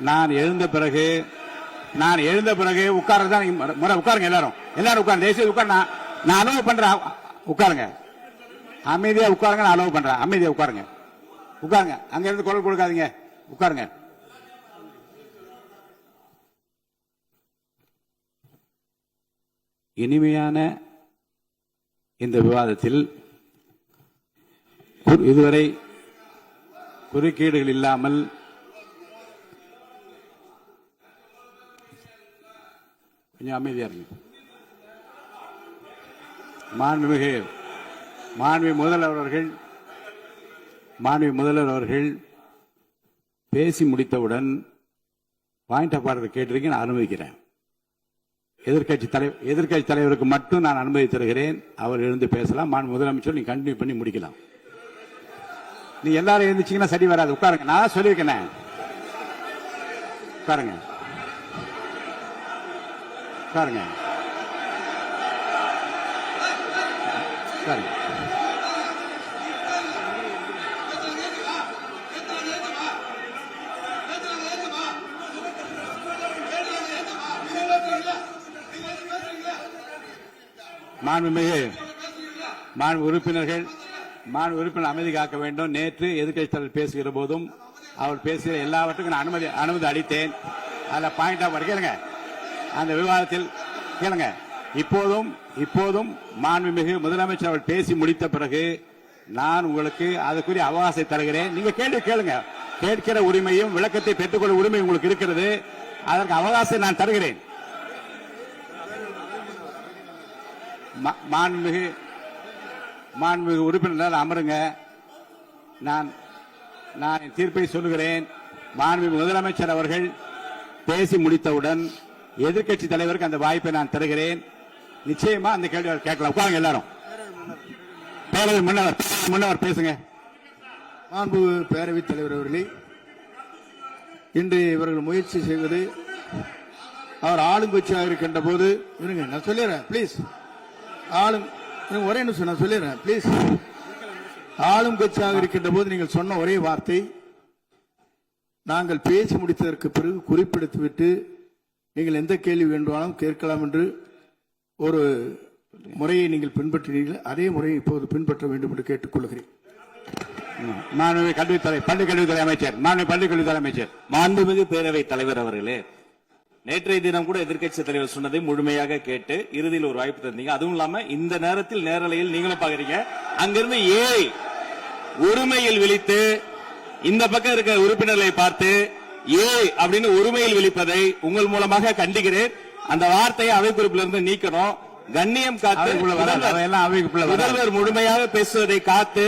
நான் எழுந்த பிறகு உட்கார்றதுதான் முறை. உட்காருங்க, எல்லாரும் உட்காருங்க. தேசிய உட்கார். நான் அலோவ் பண்றேன். உட்காருங்க, அமைதியா உட்காருங்க. நான் அலோவ் பண்றேன். அமைதியா உட்காருங்க. அங்க இருந்து குரல் கொடுக்காதீங்க. உட்காருங்க. இனிமையான இந்த விவாதத்தில் இதுவரை குறுக்கீடுகள் இல்லாமல் கொஞ்சம் அமைதியா இருங்க. மாண்புமிகு முதல்வர் அவர்கள் பேசி முடித்தவுடன் பாயிண்ட் ஆஃப் ஆர்டர் கேட்டிருக்கீங்க, நான் அனுமதிக்கிறேன். எதிர்க்கட்சி தலைவருக்கு மட்டும் நான் அனுமதி தருகிறேன். அவர் எழுந்து பேசலாம். மாண்பு முதலமைச்சர் நீங்க கண்டினியூ பண்ணி முடிக்கலாம். நீ எல்லாரும் எழுந்துச்சீங்கன்னா சரி வராது. உட்காருங்க, நான் சொல்லியிருக்கேன். உட்காருங்க. மாண்பு உறுப்பினர்கள் அமைதி காக்க வேண்டும். நேற்று எதிர்க்கட்சி தலைவர் பேசுகிற போதும் அவர் பேசுகிற எல்லாவற்றுக்கும் நான் அனுமதி அளித்தேன். அதுல பாயிண்ட் ஆஃப் கேளுங்க. அந்த விவாதத்தில் கேளுங்க. இப்போதும் மாண்புமிகு முதலமைச்சர் அவர்கள் பேசி முடித்த பிறகு நான் உங்களுக்கு அதுக்குரிய அவகாசத்தை தருகிறேன். நீங்க கேள்வி கேளுங்க. கேட்கிற உரிமையும் விளக்கத்தை பெற்றுக்கொள்ள உரிமை உங்களுக்கு இருக்கிறது. அதற்கு அவகாசத்தை நான் தருகிறேன். மாண்புமிகு உறுப்பினர் அமருங்க. நான் என் தீர்ப்பை சொல்லுகிறேன். மாண்புமிகு முதலமைச்சர் அவர்கள் பேசி முடித்தவுடன் எதிர்க்கட்சி தலைவருக்கு அந்த வாய்ப்பை நான் தருகிறேன். நிச்சயமா அந்த கேள்வி கேட்கலாம். உட்காருங்க எல்லாரும். பேரவை முன்னவர் பேசுங்க. மாண்பு பேரவைத் தலைவர் அவர்களே, இன்று இவர்கள் முயற்சி செய்வது அவர் ஆளுங்கட்சியாக இருக்கின்ற போது இருங்க, நான் சொல்லிடுறேன் ப்ளீஸ். ஒரே நிமிஷம் நான் சொல்லிடுறேன் ப்ளீஸ். ஆளும் கட்சியாக இருக்கின்ற போது நீங்கள் சொன்ன ஒரே வார்த்தை, நாங்கள் பேசி முடித்ததற்கு பிறகு குறிப்பிடுத்துவிட்டு நீங்கள் எந்த கேள்வி வேண்டுமானாலும் கேட்கலாம் என்று ஒரு முறையை நீங்கள் பின்பற்றினீர்கள். அதே முறையை இப்போது பின்பற்ற வேண்டும் என்று கேட்டுக்கொள்கிறேன். மாண்புமிகு பள்ளிக்கல்வித்துறை அமைச்சர், மாண்புமிகு பேரவைத் தலைவர் அவர்களே, நேற்றைய தினம் கூட எதிர்க்கட்சி தலைவர் சொன்னதை முழுமையாக கேட்டு இறுதியில் ஒரு வாய்ப்பு தந்தீங்க. அதுவும் இல்லாம இந்த நேரத்தில் நேரலையில் நீங்களும் பாக்குறீங்க. அங்கிருந்து ஏய் ஒருமையில் விழித்து இந்த பக்கம் இருக்க உறுப்பினர்களை பார்த்து ஏய் அப்படின்னு ஒருமையில் விழிப்பதை உங்கள் மூலமாக கண்டிக்கிறேன். அந்த வார்த்தையை அவை குறிப்பிலிருந்து நீக்கணும். கண்ணியம் காத்து முதல்வர் முழுமையாக பேசுவதை காத்து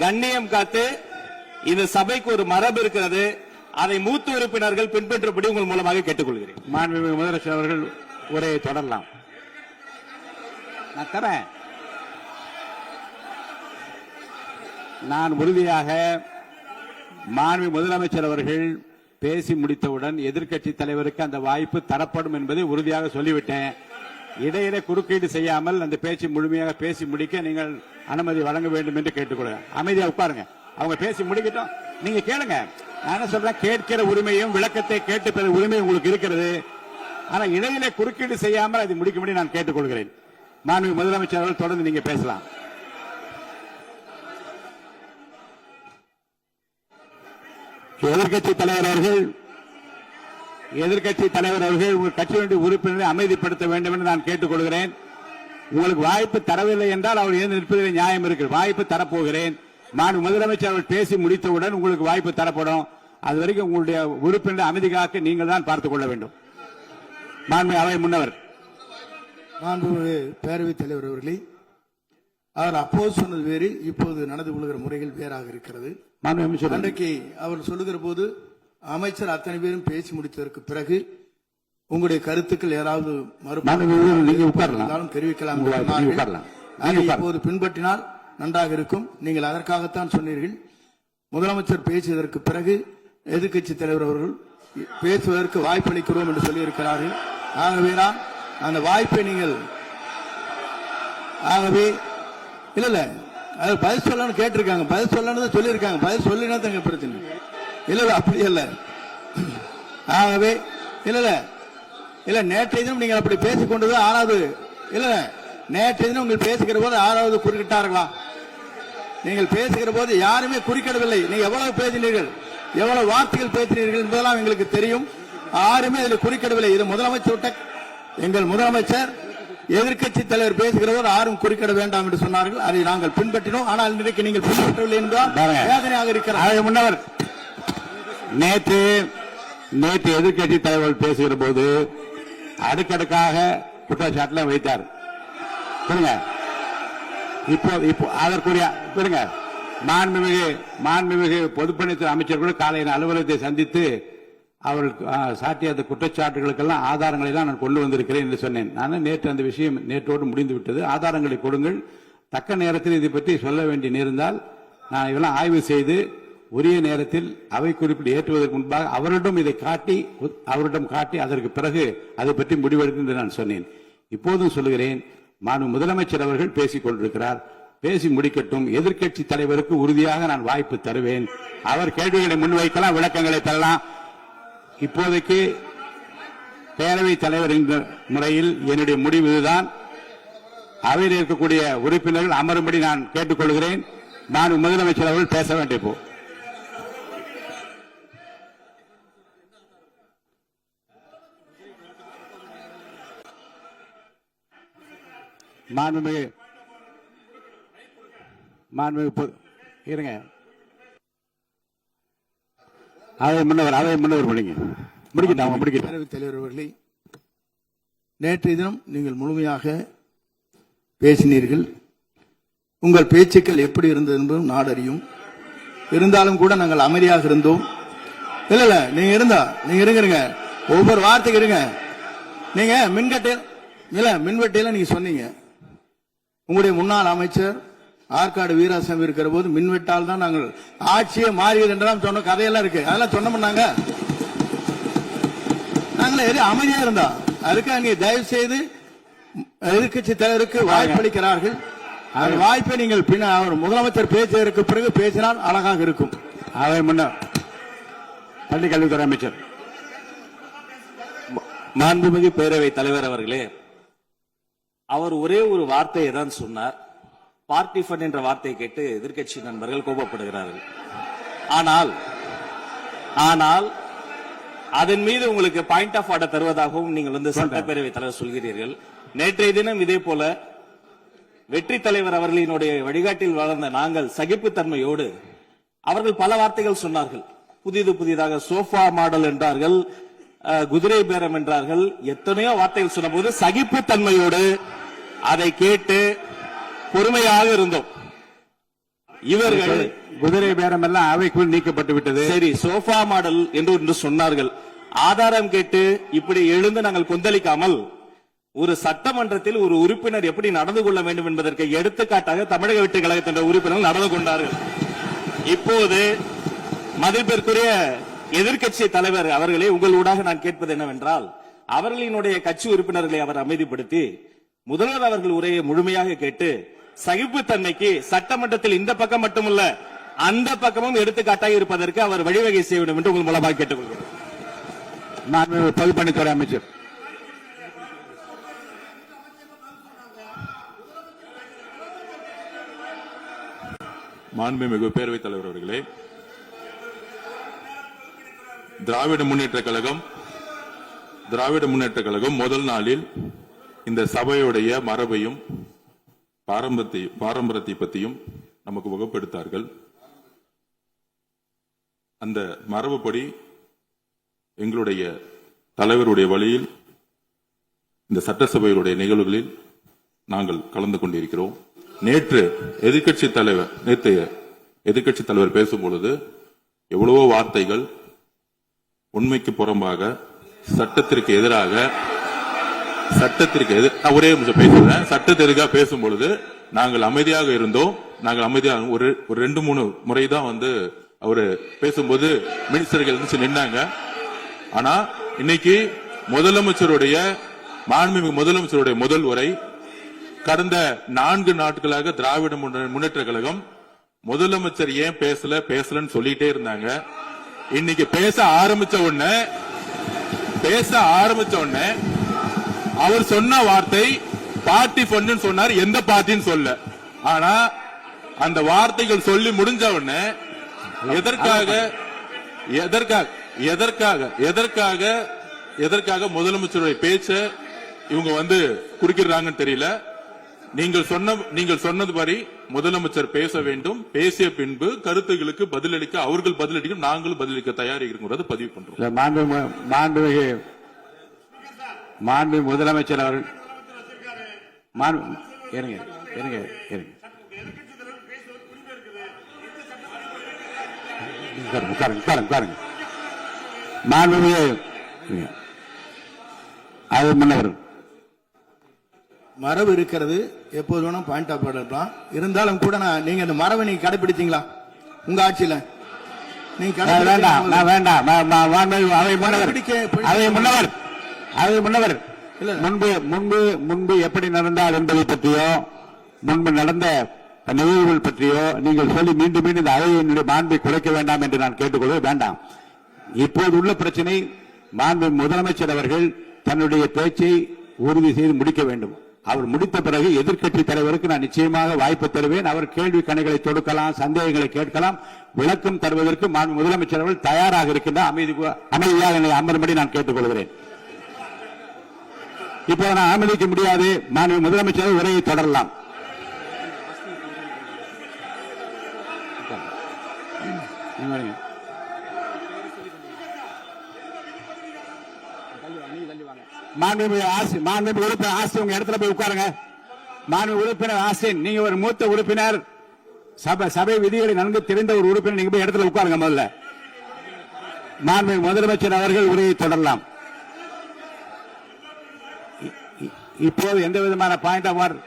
கண்ணியம் காத்து இந்த சபைக்கு ஒரு மரபு இருக்கிறது. அதை மூத்த உறுப்பினர்கள் பின்பற்றபடி உங்கள் மூலமாக கேட்டுக்கொள்கிறேன். மாண்புமிகு முதலமைச்சர் அவர்கள் உரையை தொடரலாம். நான் தரேன். நான் உறுதியாக மாண்புமிகு முதலமைச்சர் அவர்கள் பேசி முடித்தவுடன் எதிர்க்கட்சி தலைவருக்கு அந்த வாய்ப்பு தரப்படும் என்பதை உறுதியாக சொல்லிவிட்டேன். இடையிலே குறுக்கீடு செய்யாமல் அந்த பேச்சு முழுமையாக பேசி முடிக்க நீங்கள் அனுமதி வழங்க வேண்டும் என்று கேட்டுக்கொள்கிறேன். அமைதியா உட்காருங்க. அவங்க பேசி முடிக்கட்டும், நீங்க கேளுங்க. நான் என்ன சொல்றேன், கேட்கிற உரிமையும் விளக்கத்தை கேட்டு பெற உரிமை உங்களுக்கு இருக்கிறது. ஆனா இடையிலே குறுக்கீடு செய்யாமல் அதை முடிக்கும்படி நான் கேட்டுக்கொள்கிறேன். மாண்புமிகு முதலமைச்சர் அவர்கள் தொடர்ந்து நீங்க பேசலாம். எதிர்க்கட்சி தலைவர் அவர்கள் உங்கள் கட்சியினுடைய உறுப்பினரை அமைதிப்படுத்த வேண்டும் என்று நான் கேட்டுக்கொள்கிறேன். உங்களுக்கு வாய்ப்பு தரவில்லை என்றால் அவர் ஏன் நிற்பதில் நியாயம் இருக்கு. வாய்ப்பு தரப்போகிறேன். மாண்புமிகு முதலமைச்சர் அவர்கள் பேசி முடித்தவுடன் உங்களுக்கு வாய்ப்பு தரப்படும். அது வரைக்கும் உங்களுடைய உறுப்பினரை அமைதி காக்க நீங்கள் தான் பார்த்துக் கொள்ள வேண்டும். மாண்புமிகு அவை முன்னவர். மாண்புமிகு பேரவைத் தலைவர் அவர்களே, அவர் அப்போது சொன்னது வேறு, இப்போது நடந்து கொள்கிற முறைகள் வேறாக இருக்கிறது. அன்றைக்கு அவர் சொல்லுகிற போது அமைச்சர் அத்தனை பேரும் பேசி முடித்ததற்கு பிறகு உங்களுடைய கருத்துக்கள் ஏதாவது தெரிவிக்கலாம். இப்போது பின்பற்றினால் நன்றாக இருக்கும். நீங்கள் அதற்காகத்தான் சொன்னீர்கள். முதலமைச்சர் பேசியதற்கு பிறகு எதிர்க்கட்சி தலைவர் அவர்கள் பேசுவதற்கு வாய்ப்பளிக்கிறோம் என்று சொல்லியிருக்கிறார்கள். ஆகவேதான் அந்த வாய்ப்பை நீங்கள் இல்ல அது பதில் சொல்லணும்னு கேட்டிருக்காங்க. பதில் சொல்லணும் சொல்லியிருக்காங்க. பதில் சொல்லினா தங்க பிரச்சனை இல்ல. அப்படி இல்ல. ஆகவே இல்ல நேற்றைய தினம் நீங்கள் அப்படி பேசிக் கொண்டது ஆறாவது இல்ல. நேற்றைய தினம் உங்கள் பேசுகிற போது ஆறாவது குறுக்கிட்டார்களா? நீங்கள் பேசுகிற போது யாருமே குறுக்கிடவில்லை. நீங்க எவ்வளவு பேசினீர்கள், எவ்வளவு வார்த்தைகள் பேசினீர்கள் என்பதெல்லாம் எங்களுக்கு தெரியும். யாருமே அதில் குறுக்கிடவில்லை. இது முதலமைச்சர், எங்கள் முதலமைச்சர் எதிர்க்கட்சி தலைவர் பேசுகிறவர் யாரும் குறுக்கிட வேண்டாம் என்று சொன்னார்கள். அதை நாங்கள் பின்பற்றினோம். ஆனால் இன்றைக்கு நீங்கள் பின்பற்றவில்லை என்றால் வேதனையாக இருக்கிறார். முன்னவர் நேற்று எதிர்க்கட்சி தலைவர் பேசுகிற போது அடுக்கடுக்காக குற்றச்சாட்டுல வைத்தார். இப்போ அதற்குரிய மாண்புமிகு பொதுப்பணித்துறை அமைச்சர் கூட காலையில் அலுவலகத்தை சந்தித்து அவர்கள் சாட்டிய அந்த குற்றச்சாட்டுகளுக்கெல்லாம் ஆதாரங்களை தான் நான் கொண்டு வந்திருக்கிறேன் என்று சொன்னேன். நான் நேற்று அந்த விஷயம் நேற்றோடு முடிந்து விட்டது. ஆதாரங்களை கொடுங்கள். தக்க நேரத்தில் இதை பற்றி சொல்ல வேண்டிய நேர்ந்தால் நான் இதெல்லாம் ஆய்வு செய்து உரிய நேரத்தில் அவை குறிப்பிட்டு ஏற்றுவதற்கு முன்பாக அவரிடம் காட்டி அதற்கு பிறகு அதை பற்றி முடிவெடுக்கும் என்று நான் சொன்னேன். இப்போதும் சொல்லுகிறேன், மாண்புமிகு முதலமைச்சர் அவர்கள் பேசிக் கொண்டிருக்கிறார். பேசி முடிக்கட்டும். எதிர்க்கட்சி தலைவருக்கு உறுதியாக நான் வாய்ப்பு தருவேன். அவர் கேள்விகளை முன்வைக்கலாம், விளக்கங்களை தரலாம். இப்போதைக்கு பேரவைத் தலைவர் என்ற முறையில் என்னுடைய முடிவு இதுதான். அவையில் இருக்கக்கூடிய உறுப்பினர்கள் அமரும்படி நான் கேட்டுக்கொள்கிறேன். நான் முதலமைச்சர் அவர்கள் பேச வேண்டும். இப்போ மாண்புமிகு இருங்க. அதை முன்னவர் முடிக்கிட்டாங்க. பேரவைத் தலைவர் அவர்களே, நேற்றைய தினம் நீங்கள் முழுமையாக பேசினீர்கள். உங்கள் பேச்சுக்கள் எப்படி இருந்தது என்பதும் நாடறியும். இருந்தாலும் கூட நாங்கள் அமைதியாக இருந்தோம். இல்ல நீங்க இருங்க, ஒவ்வொரு வார்த்தைக்கு இருங்க. நீங்க மின்வெட்டையில நீங்க சொன்னீங்க, உங்களுடைய முன்னாள் அமைச்சர் ஆற்காடு வீராசாமி இருக்கிற போது மின்வெட்டால் தான் நாங்கள் ஆட்சியே மாறியது என்றெல்லாம் சொன்ன கதையெல்லாம் இருக்கு. அதெல்லாம் சொன்னோம்னாங்க, நாங்களே அமைதியா இருந்தோம். அதுக்காக நீங்க தயவு செய்து எதிர்கட்சி தலைவருக்கு வாய்ப்பளிக்கிறார்கள். அந்த வாய்ப்பை நீங்கள் அவர் முதலமைச்சர் பேசுவதற்கு பிறகு பேசினால் அழகாக இருக்கும். அதை முன்னர் பள்ளி கல்வித்துறை அமைச்சர். மாண்புமிகு பேரவைத் தலைவர் அவர்களே, அவர் ஒரே ஒரு வார்த்தையை தான் சொன்னார். பார்ட்டி ஃபண்ட் என்ற வார்த்தையை கேட்டு எதிர்க்கட்சி நண்பர்கள் கோபப்படுகிறார்கள். ஆனால் அதன் மீது உங்களுக்கு பாயிண்ட் ஆஃப் ஆர்டர் தருவதாகவும் நீங்கள் சட்டப்பேரவைத் தலைவர் சொல்கிறீர்கள். நேற்றைய தினம் இதே போல வெற்றி தலைவர் அவர்களினுடைய வழிகாட்டில் வளர்ந்த நாங்கள் சகிப்புத்தன்மையோடு அவர்கள் பல வார்த்தைகள் சொன்னார்கள். புதிதாக சோஃபா மாடல் என்றார்கள், குதிரை பேரம் என்றார்கள், எத்தனையோ வார்த்தைகள் சொன்னபோது சகிப்புத்தன்மையோடு அதை கேட்டு பொறுமையாக இருந்தோம். இவர்கள் குதிரை பேரம் எல்லாம் அவைக்குள் நீக்கப்பட்டு விட்டது. சரி, சோஃபா மாடல் என்று சொன்னார்கள். ஆதாரம் கேட்டு இப்படி எழுந்து நாங்கள் கொந்தளிக்காமல் ஒரு சட்டமன்றத்தில் ஒரு உறுப்பினர் எப்படி நடந்து கொள்ள வேண்டும் என்பதற்கு எடுத்துக்காட்டாக தமிழக வெற்றி கழகத்தின் உறுப்பினர்கள் நடந்து கொண்டார்கள். இப்போது மதிப்பிற்குரிய எதிர்க்கட்சி தலைவர் அவர்களே, உங்களூடாக நான் கேட்பது என்னவென்றால், அவர்களினுடைய கட்சி உறுப்பினர்களை அவர் அமைதிப்படுத்தி முதல்வர் அவர்கள் உரையை முழுமையாக கேட்டு சகிப்புத்தன்மைக்கு சட்டமன்றத்தில் இந்த பக்கம் மட்டுமல்ல அந்த பக்கமும் எடுத்துக்காட்டாக இருப்பதற்கு அவர் வழிவகை செய்ய வேண்டும் என்று உங்கள் மூலமாக கேட்டுக்கொள்கிறேன். பொதுப்பணித்துறை அமைச்சர். மாண்புமிகு பேரவைத் தலைவர் அவர்களே, திராவிட முன்னேற்ற கழகம் முதல் நாளில் இந்த சபையுடைய மரபையும் பாரம்பரியத்தை பற்றியும் நமக்கு வகுப்படுத்தார்கள். அந்த மரபுப்படி எங்களுடைய தலைவருடைய வழியில் இந்த சட்டசபையுடைய நிகழ்வுகளில் நாங்கள் கலந்து கொண்டிருக்கிறோம். நேற்று எதிர்க்கட்சி தலைவர் பேசும்பொழுது எவ்வளவோ வார்த்தைகள் உண்மைக்கு புறம்பாக சட்டத்திற்கு எதிராக ஒரே நிமிஷம் பேசுறேன். சட்டத்திற்காக பேசும் பொழுது நாங்கள் அமைதியாக இருந்தோம். ஒரு 2-3 முறை தான் அவரு பேசும்போது மினிஸ்டர்கள் நின்னாங்க. ஆனா இன்னைக்கு மாண்புமிகு முதலமைச்சருடைய முதல் உரை, கடந்த 4 நாட்களாக திராவிட முன்னேற்ற கழகம் முதலமைச்சர் ஏன் பேசலன்னு சொல்லிட்டே இருந்தாங்க. இன்னைக்கு பேச ஆரம்பிச்ச உடனே அவர் சொன்ன வார்த்தை பார்ட்டி ஃபண்ட் சொன்னார். எந்த பார்ட்டின்னு சொல்ல. ஆனா அந்த வார்த்தைகள் சொல்லி முடிஞ்ச உடனே எதற்காக முதலமைச்சருடைய பேச்ச இவங்க குறுக்கிறாங்கன்னு தெரியல. நீங்கள் சொன்னதுபடி முதலமைச்சர் பேச வேண்டும். பேசிய பின்பு கருத்துகளுக்கு பதிலளிக்க அவர்கள் பதிலளிக்க நாங்களும் பதிலளிக்க தயாரி இருக்கிறத பதிவு பண்றோம். மாண்பு முதலமைச்சர் அவர்கள் முன்னவர் மரபு இருக்கிறது, எப்போது வேணா பாயிண்ட் ஆஃப் ஆர்டர் இருக்கலாம். இருந்தாலும் கூட நீங்க இந்த மரபை நீங்க கடைபிடித்தீங்களா உங்க ஆட்சியில? நீங்க முன்னவர் முன்பு எப்படி நடந்தால் என்பதை பற்றியோ முன்பு நடந்த நிகழ்வுகள் பற்றியோ நீங்கள் சொல்லி மீண்டும் இந்த அவையினுடைய மாண்பை குறைக்க வேண்டாம் என்று நான் கேட்டுக்கொள்ள வேண்டாம். இப்போது உள்ள பிரச்சனை, மாண்பு முதலமைச்சர் அவர்கள் தன்னுடைய பேச்சை உறுதி செய்து முடிக்க வேண்டும். அவர் முடித்த பிறகு எதிர்க்கட்சி தலைவருக்கு நான் நிச்சயமாக வாய்ப்பு தருவேன். அவர் கேள்வி கணைகளை தொடுக்கலாம், சந்தேகங்களை கேட்கலாம், விளக்கம் தருவதற்கு மாண்பு முதலமைச்சர் அவர்கள் தயாராக இருக்கின்ற அமைதியாக அமரும்படி நான் கேட்டுக்கொள்கிறேன். இப்போ நான் அனுமதிக்க முடியாது. மாண்பு முதலமைச்சர் உரையை தொடரலாம். நீங்க வரீங்க. மாண்புமிகு உறுப்பினர் ஆஸ்டின் உங்க இடத்துல போய் உட்காருங்க. மாண்புமிகு உறுப்பினர் ஆஸ்டின், நீங்க ஒரு மூத்த உறுப்பினர், சபை விதிகளை நன்கு தெரிந்த ஒரு உறுப்பினர், நீங்க போய் இடத்துல உட்காருங்க. முதல்ல மாண்புமிகு முதலமைச்சர் அவர்கள் உரையை தொடரலாம். இப்போது எந்த விதமான பாயிண்ட் ஆஃப் ஆர்டர்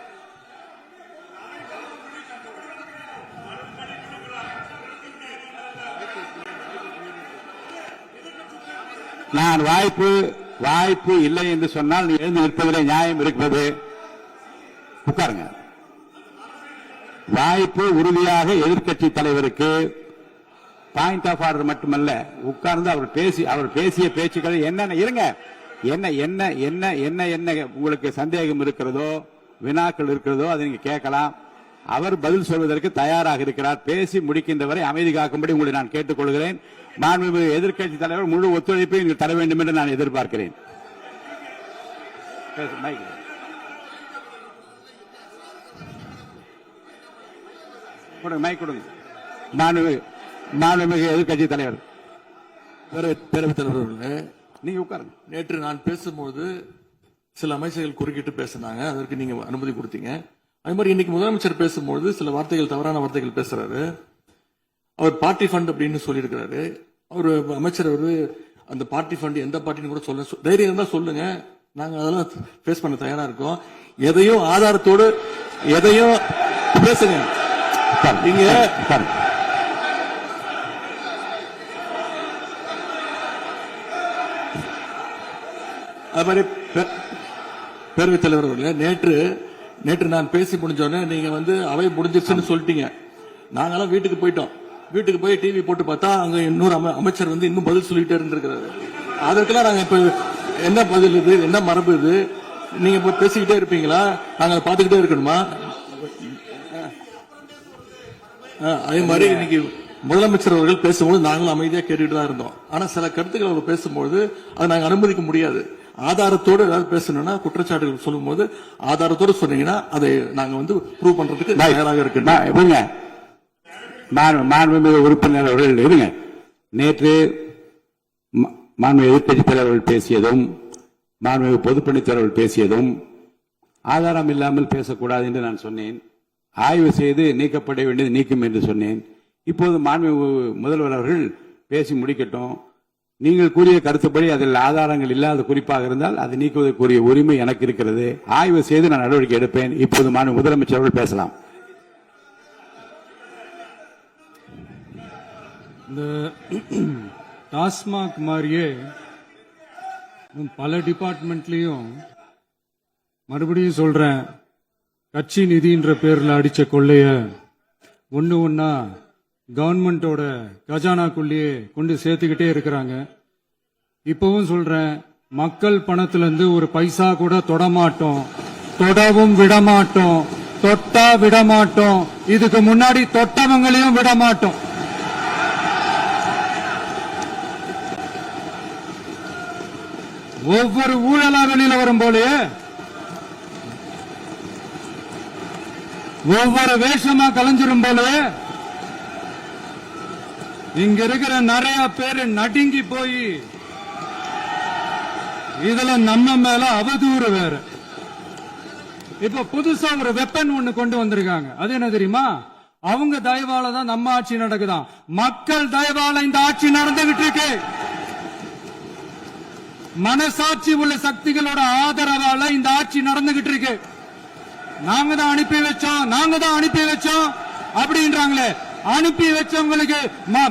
நான் வாய்ப்பு இல்லை என்று சொன்னால் நீ எழுந்து நிற்பதிலே நியாயம் இருக்கிறது. உட்காருங்க. வாய்ப்பு உறுதியாக எதிர்க்கட்சி தலைவருக்கு பாயிண்ட் ஆஃப் ஆர்டர் மட்டுமல்ல, உட்கார்ந்து அவர் பேசிய பேச்சுக்கள் என்னென்ன இருங்க, என்ன என்ன என்ன என்ன என்ன உங்களுக்கு சந்தேகம் இருக்கிறதோ, வினாக்கள் இருக்கிறதோ அதை நீங்க கேட்கலாம். அவர் பதில் சொல்வதற்கு தயாராக இருக்கிறார். பேசி முடிக்கின்ற வரை அமைதி காக்கும்படி உங்களை நான் கேட்டுக்கொள்கிறேன். மாண்புமிகு எதிர்க்கட்சி தலைவர் முழு ஒத்துழைப்பை நீங்கள் தர வேண்டும் என்று நான் எதிர்பார்க்கிறேன். மைக் கொடுங்க. மாண்புமிகு எதிர்க்கட்சி தலைவர், பேரவைத் தலைவர், நீங்க உட்காருங்க. நேற்று நான் பேசும்போது சில அமைச்சர்கள் குறுக்கிட்டு பேசினாங்க, அதற்கு நீங்க அனுமதி கொடுத்தீங்க. அது மாதிரி இன்னைக்கு முதலமைச்சர் பேசும்போது சில வார்த்தைகள், தவறான வார்த்தைகள் பேசுறாரு. அவர் பார்ட்டி ஃபண்ட் அப்படின்னு சொல்லியிருக்கிறாரு. அவர் அமைச்சர் அந்த பார்ட்டி ஃபண்ட் எந்த பார்ட்டின்னு கூட சொல்ல தைரியம் இருந்தா சொல்லுங்க, நாங்க அதெல்லாம் ஃபேஸ் பண்ண தயாரா இருக்கோம். எதையும் ஆதாரத்தோடு எதையும் பேசுங்க. நீங்க அது மாதிரி பேரவைத் தலைவர் அவர்களே, நேற்று நான் பேசி முடிஞ்சோடனே நீங்க அவை முடிஞ்சிருச்சுன்னு சொல்லிட்டீங்க. நாங்கெல்லாம் வீட்டுக்கு போயிட்டோம். வீட்டுக்கு போய் டிவி போட்டு பார்த்தா அங்க இன்னொரு அமைச்சர் இன்னும் பதில் சொல்லிட்டே இருந்திருக்கிறாரு. அதற்கெல்லாம் நாங்க இப்ப என்ன பதில் இது, என்ன மரபு இது? நீங்க இப்ப பேசிக்கிட்டே இருப்பீங்களா? நாங்க பாத்துக்கிட்டே இருக்கணுமா? அதே மாதிரி இன்னைக்கு முதலமைச்சர் அவர்கள் பேசும்போது நாங்களும் அமைதியா கேட்டுட்டு தான் இருந்தோம். ஆனா சில கருத்துக்கள் அவர் பேசும்போது அதை நாங்க அனுமதிக்க முடியாது. ஆதாரத்தோடு ஏதாவது பேசணும்னா, குற்றச்சாட்டுகள் சொல்லும் போது ஆதாரத்தோடு சொன்னீங்கன்னா அதை நாங்க ப்ரூவ் பண்றதுக்கு தயாராக இருக்கு. மாண்புமிகு உறுப்பினர் அவர்கள் இருங்க. நேற்று மாண்புமிகு எதிர்க்கட்சி தலைவர்கள் பேசியதும், மாண்புமிகு பொதுப்பணித்துறையர்கள் பேசியதும் ஆதாரம் இல்லாமல் பேசக்கூடாது என்று நான் சொன்னேன். ஆய்வு செய்து நீக்கப்பட வேண்டியது நீக்கும் என்று சொன்னேன். இப்போது மாண்புமிகு முதல்வர் அவர்கள் பேசி முடிக்கட்டும். நீங்கள் கூறிய கருத்துப்படி அதில் ஆதாரங்கள் இல்லாத குறிப்பாக இருந்தால் அதை நீக்குவதற்குரிய உரிமை எனக்கு இருக்கிறது. ஆய்வு செய்து நான் நடவடிக்கை எடுப்பேன். இப்போது மாண்புமிகு முதலமைச்சர் அவர்கள் பேசலாம். இந்த டாஸ்மாக் மாதிரியே பல டிபார்ட்மெண்ட்லயும், மறுபடியும் சொல்றேன், கட்சி நிதின்ற பேர்ல அடிச்ச கொள்ளைய ஒன்னா கவர்மெண்டோட கஜானாக்குள்ளேயே கொண்டு சேர்த்துக்கிட்டே இருக்கிறாங்க. இப்பவும் சொல்றேன், மக்கள் பணத்திலிருந்து ஒரு பைசா கூட தொடமாட்டோம், தொடவும் விடமாட்டோம், தொட்டா விடமாட்டோம், இதுக்கு முன்னாடி தொட்டவங்களையும் விடமாட்டோம். ஒவ்வொரு ஊழலா வெளியில வரும் போலயே, ஒவ்வொரு வேஷமா கலைஞ்சிரும் போலயே, இங்க இருக்கிற நிறைய பேரு நடுங்கி போய் இதுல நம்ம மேல அவதூறு வேற. இப்ப புதுசா ஒரு வெப்பன் ஒண்ணு கொண்டு வந்திருக்காங்க. அது என்ன தெரியுமா? அவங்க தயவால தான் நம்ம ஆட்சி நடக்குதான். மக்கள் தயவால இந்த ஆட்சி நடந்துகிட்டு இருக்கு. மனசாட்சி உள்ள சக்திகளோட ஆதரவால இந்த ஆட்சி நடந்துகிட்டு இருக்கு. நாங்க தான் அனுப்பி வச்சோம் அப்படின்றாங்களே. அனுப்பி வச்சவங்களுக்கு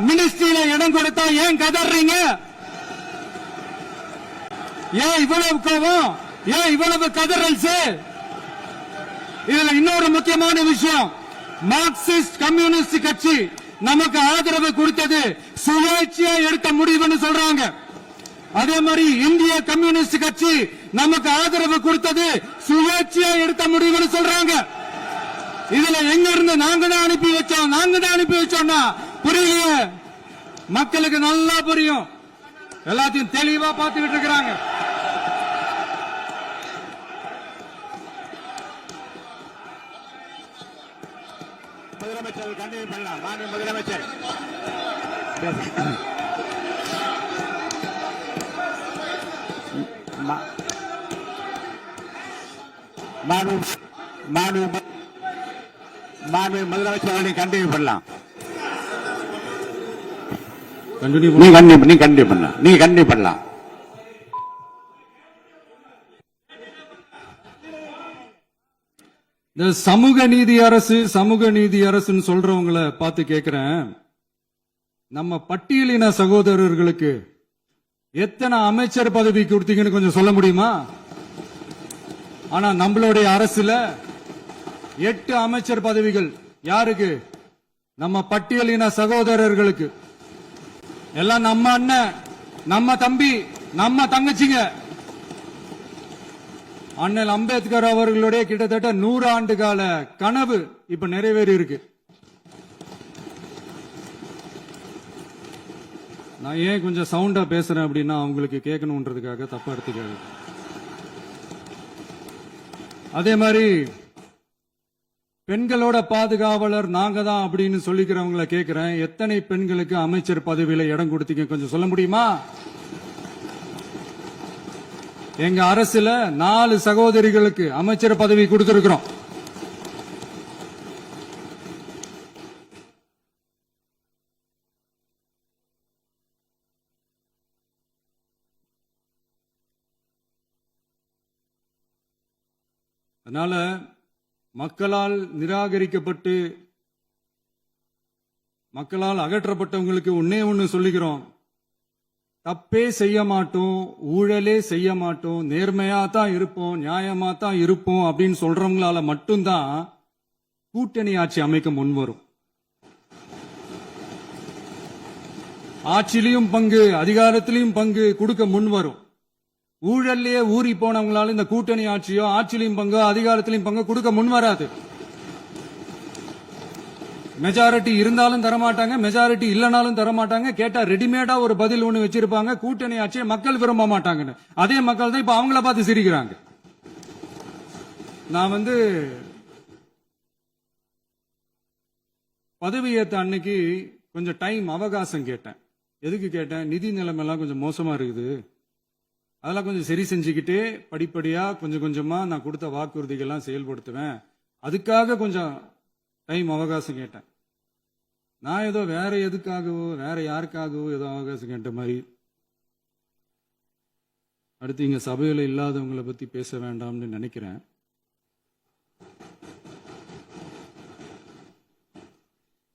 மினிஸ்ட்ரியில இடம் கொடுத்தா ஏன் கதறீங்க? ஏன் இவ்வளவு கோபம்? ஏன் இவ்வளவு கதறல்ஸ்? இதுல இன்னொரு முக்கியமான விஷயம், மார்க்சிஸ்ட் கம்யூனிஸ்ட் கட்சி நமக்கு ஆதரவு கொடுத்தது சுயேட்சையா எடுத்த முடிவுன்னு சொல்றாங்க. அதே மாதிரி இந்திய கம்யூனிஸ்ட் கட்சி நமக்கு ஆதரவு கொடுத்தது சுயேட்சையா எடுத்த முடிவுன்னு சொல்றாங்க. இதுல எங்க இருந்து நாங்க தான் அனுப்பி வச்சோம்னா புரியலையே. மக்களுக்கு நல்லா புரியும். எல்லாத்தையும் தெளிவா பார்த்துக்கிட்டு இருக்கிறாங்க. முதலமைச்சர் கண்டினியூ பண்ணலாம். மாண்பு முதலமைச்சர் மாண்பு முதலமைச்சர் கண்டினியூ பண்ணலாம். கண்டினியூ நீங்க கண்டினியூ பண்ணலாம். இந்த சமூக நீதி அரசுன்னு சொல்றவங்கள பார்த்து கேக்குறேன், நம்ம பட்டியலின சகோதரர்களுக்கு எத்தனை அமைச்சர் பதவி கொடுத்தீங்கன்னு கொஞ்சம் சொல்ல முடியுமா? ஆனா நம்மளுடைய அரசுல 8 அமைச்சர் பதவிகள் யாருக்கு? நம்ம பட்டியலின சகோதரர்களுக்கு. எல்லாம் நம்ம அண்ணன், நம்ம தம்பி, நம்ம தங்கச்சிங்க. அண்ணல் அம்பேத்கர் அவர்களுடைய கிட்டத்தட்ட 100 ஆண்டு கால கனவு இப்ப நிறைவேறி இருக்கு. நான் ஏன் கொஞ்சம் சவுண்டா பேசுறேன் அப்படின்னா அவங்களுக்கு கேட்கணும்ன்றதுக்காக தப்பா எடுத்துக்காது. அதே மாதிரி பெண்களோட பாதுகாவலர் நாங்க தான் அப்படின்னு சொல்லிக்கிறவங்கள கேட்கிறேன், எத்தனை பெண்களுக்கு அமைச்சர் பதவியில இடம் கொடுத்தீங்க கொஞ்சம் சொல்ல முடியுமா? எங்க அரசுல 4 சகோதரிகளுக்கு அமைச்சர் பதவி கொடுத்திருக்கிறோம். அதனால மக்களால் நிராகரிக்கப்பட்டு மக்களால் அகற்றப்பட்டவங்களுக்கு ஒன்னே ஒன்னு சொல்லிக்கிறோம், தப்பே செய்ய மாட்டோம், ஊழலே செய்ய மாட்டோம், நேர்மையா தான் இருப்போம், நியாயமா தான் இருப்போம் அப்படின்னு சொல்றவங்களால மட்டும்தான் கூட்டணி ஆட்சி அமைக்க முன்வரும். ஆட்சியிலையும் பங்கு, அதிகாரத்திலையும் பங்கு கொடுக்க முன்வரும். ஊழல்லையே ஊறி போனவங்களால இந்த கூட்டணி ஆட்சியோ ஆட்சியிலையும் பங்கோ அதிகாரத்திலையும் பங்கு கொடுக்க முன்வராது. மெஜாரிட்டி இருந்தாலும் தரமாட்டாங்க, மெஜாரிட்டி இல்லனாலும் தரமாட்டாங்க. கேட்டா ரெடிமேடா ஒரு பதில் ஒண்ணு வச்சிருப்பாங்க, கூட்டணி ஆட்சியை மக்கள் விரும்ப மாட்டாங்கன்னு. அதே மக்கள் தான் இப்ப அவங்கள பார்த்து சிரிக்கிறாங்க. நான் பதவியேற்ற அன்னைக்கு கொஞ்சம் டைம் அவகாசம் கேட்டேன். எதுக்கு கேட்டேன்? நிதி நிலைமைலாம் கொஞ்சம் மோசமா இருக்குது, அதெல்லாம் கொஞ்சம் சரி செஞ்சுக்கிட்டே படிப்படியா கொஞ்சம் கொஞ்சமா நான் கொடுத்த வாக்குறுதிகள்லாம் செயல்படுத்துவேன், அதுக்காக கொஞ்சம் டைம் அவகாசம் கேட்டேன். நான் ஏதோ வேற எதுக்காகவோ வேற யாருக்காகவோ ஏதோ அவகாசம் கேட்ட மாதிரி. அடுத்து இங்க சபையில இல்லாதவங்களை பத்தி பேச வேண்டாம்னு நினைக்கிறேன்.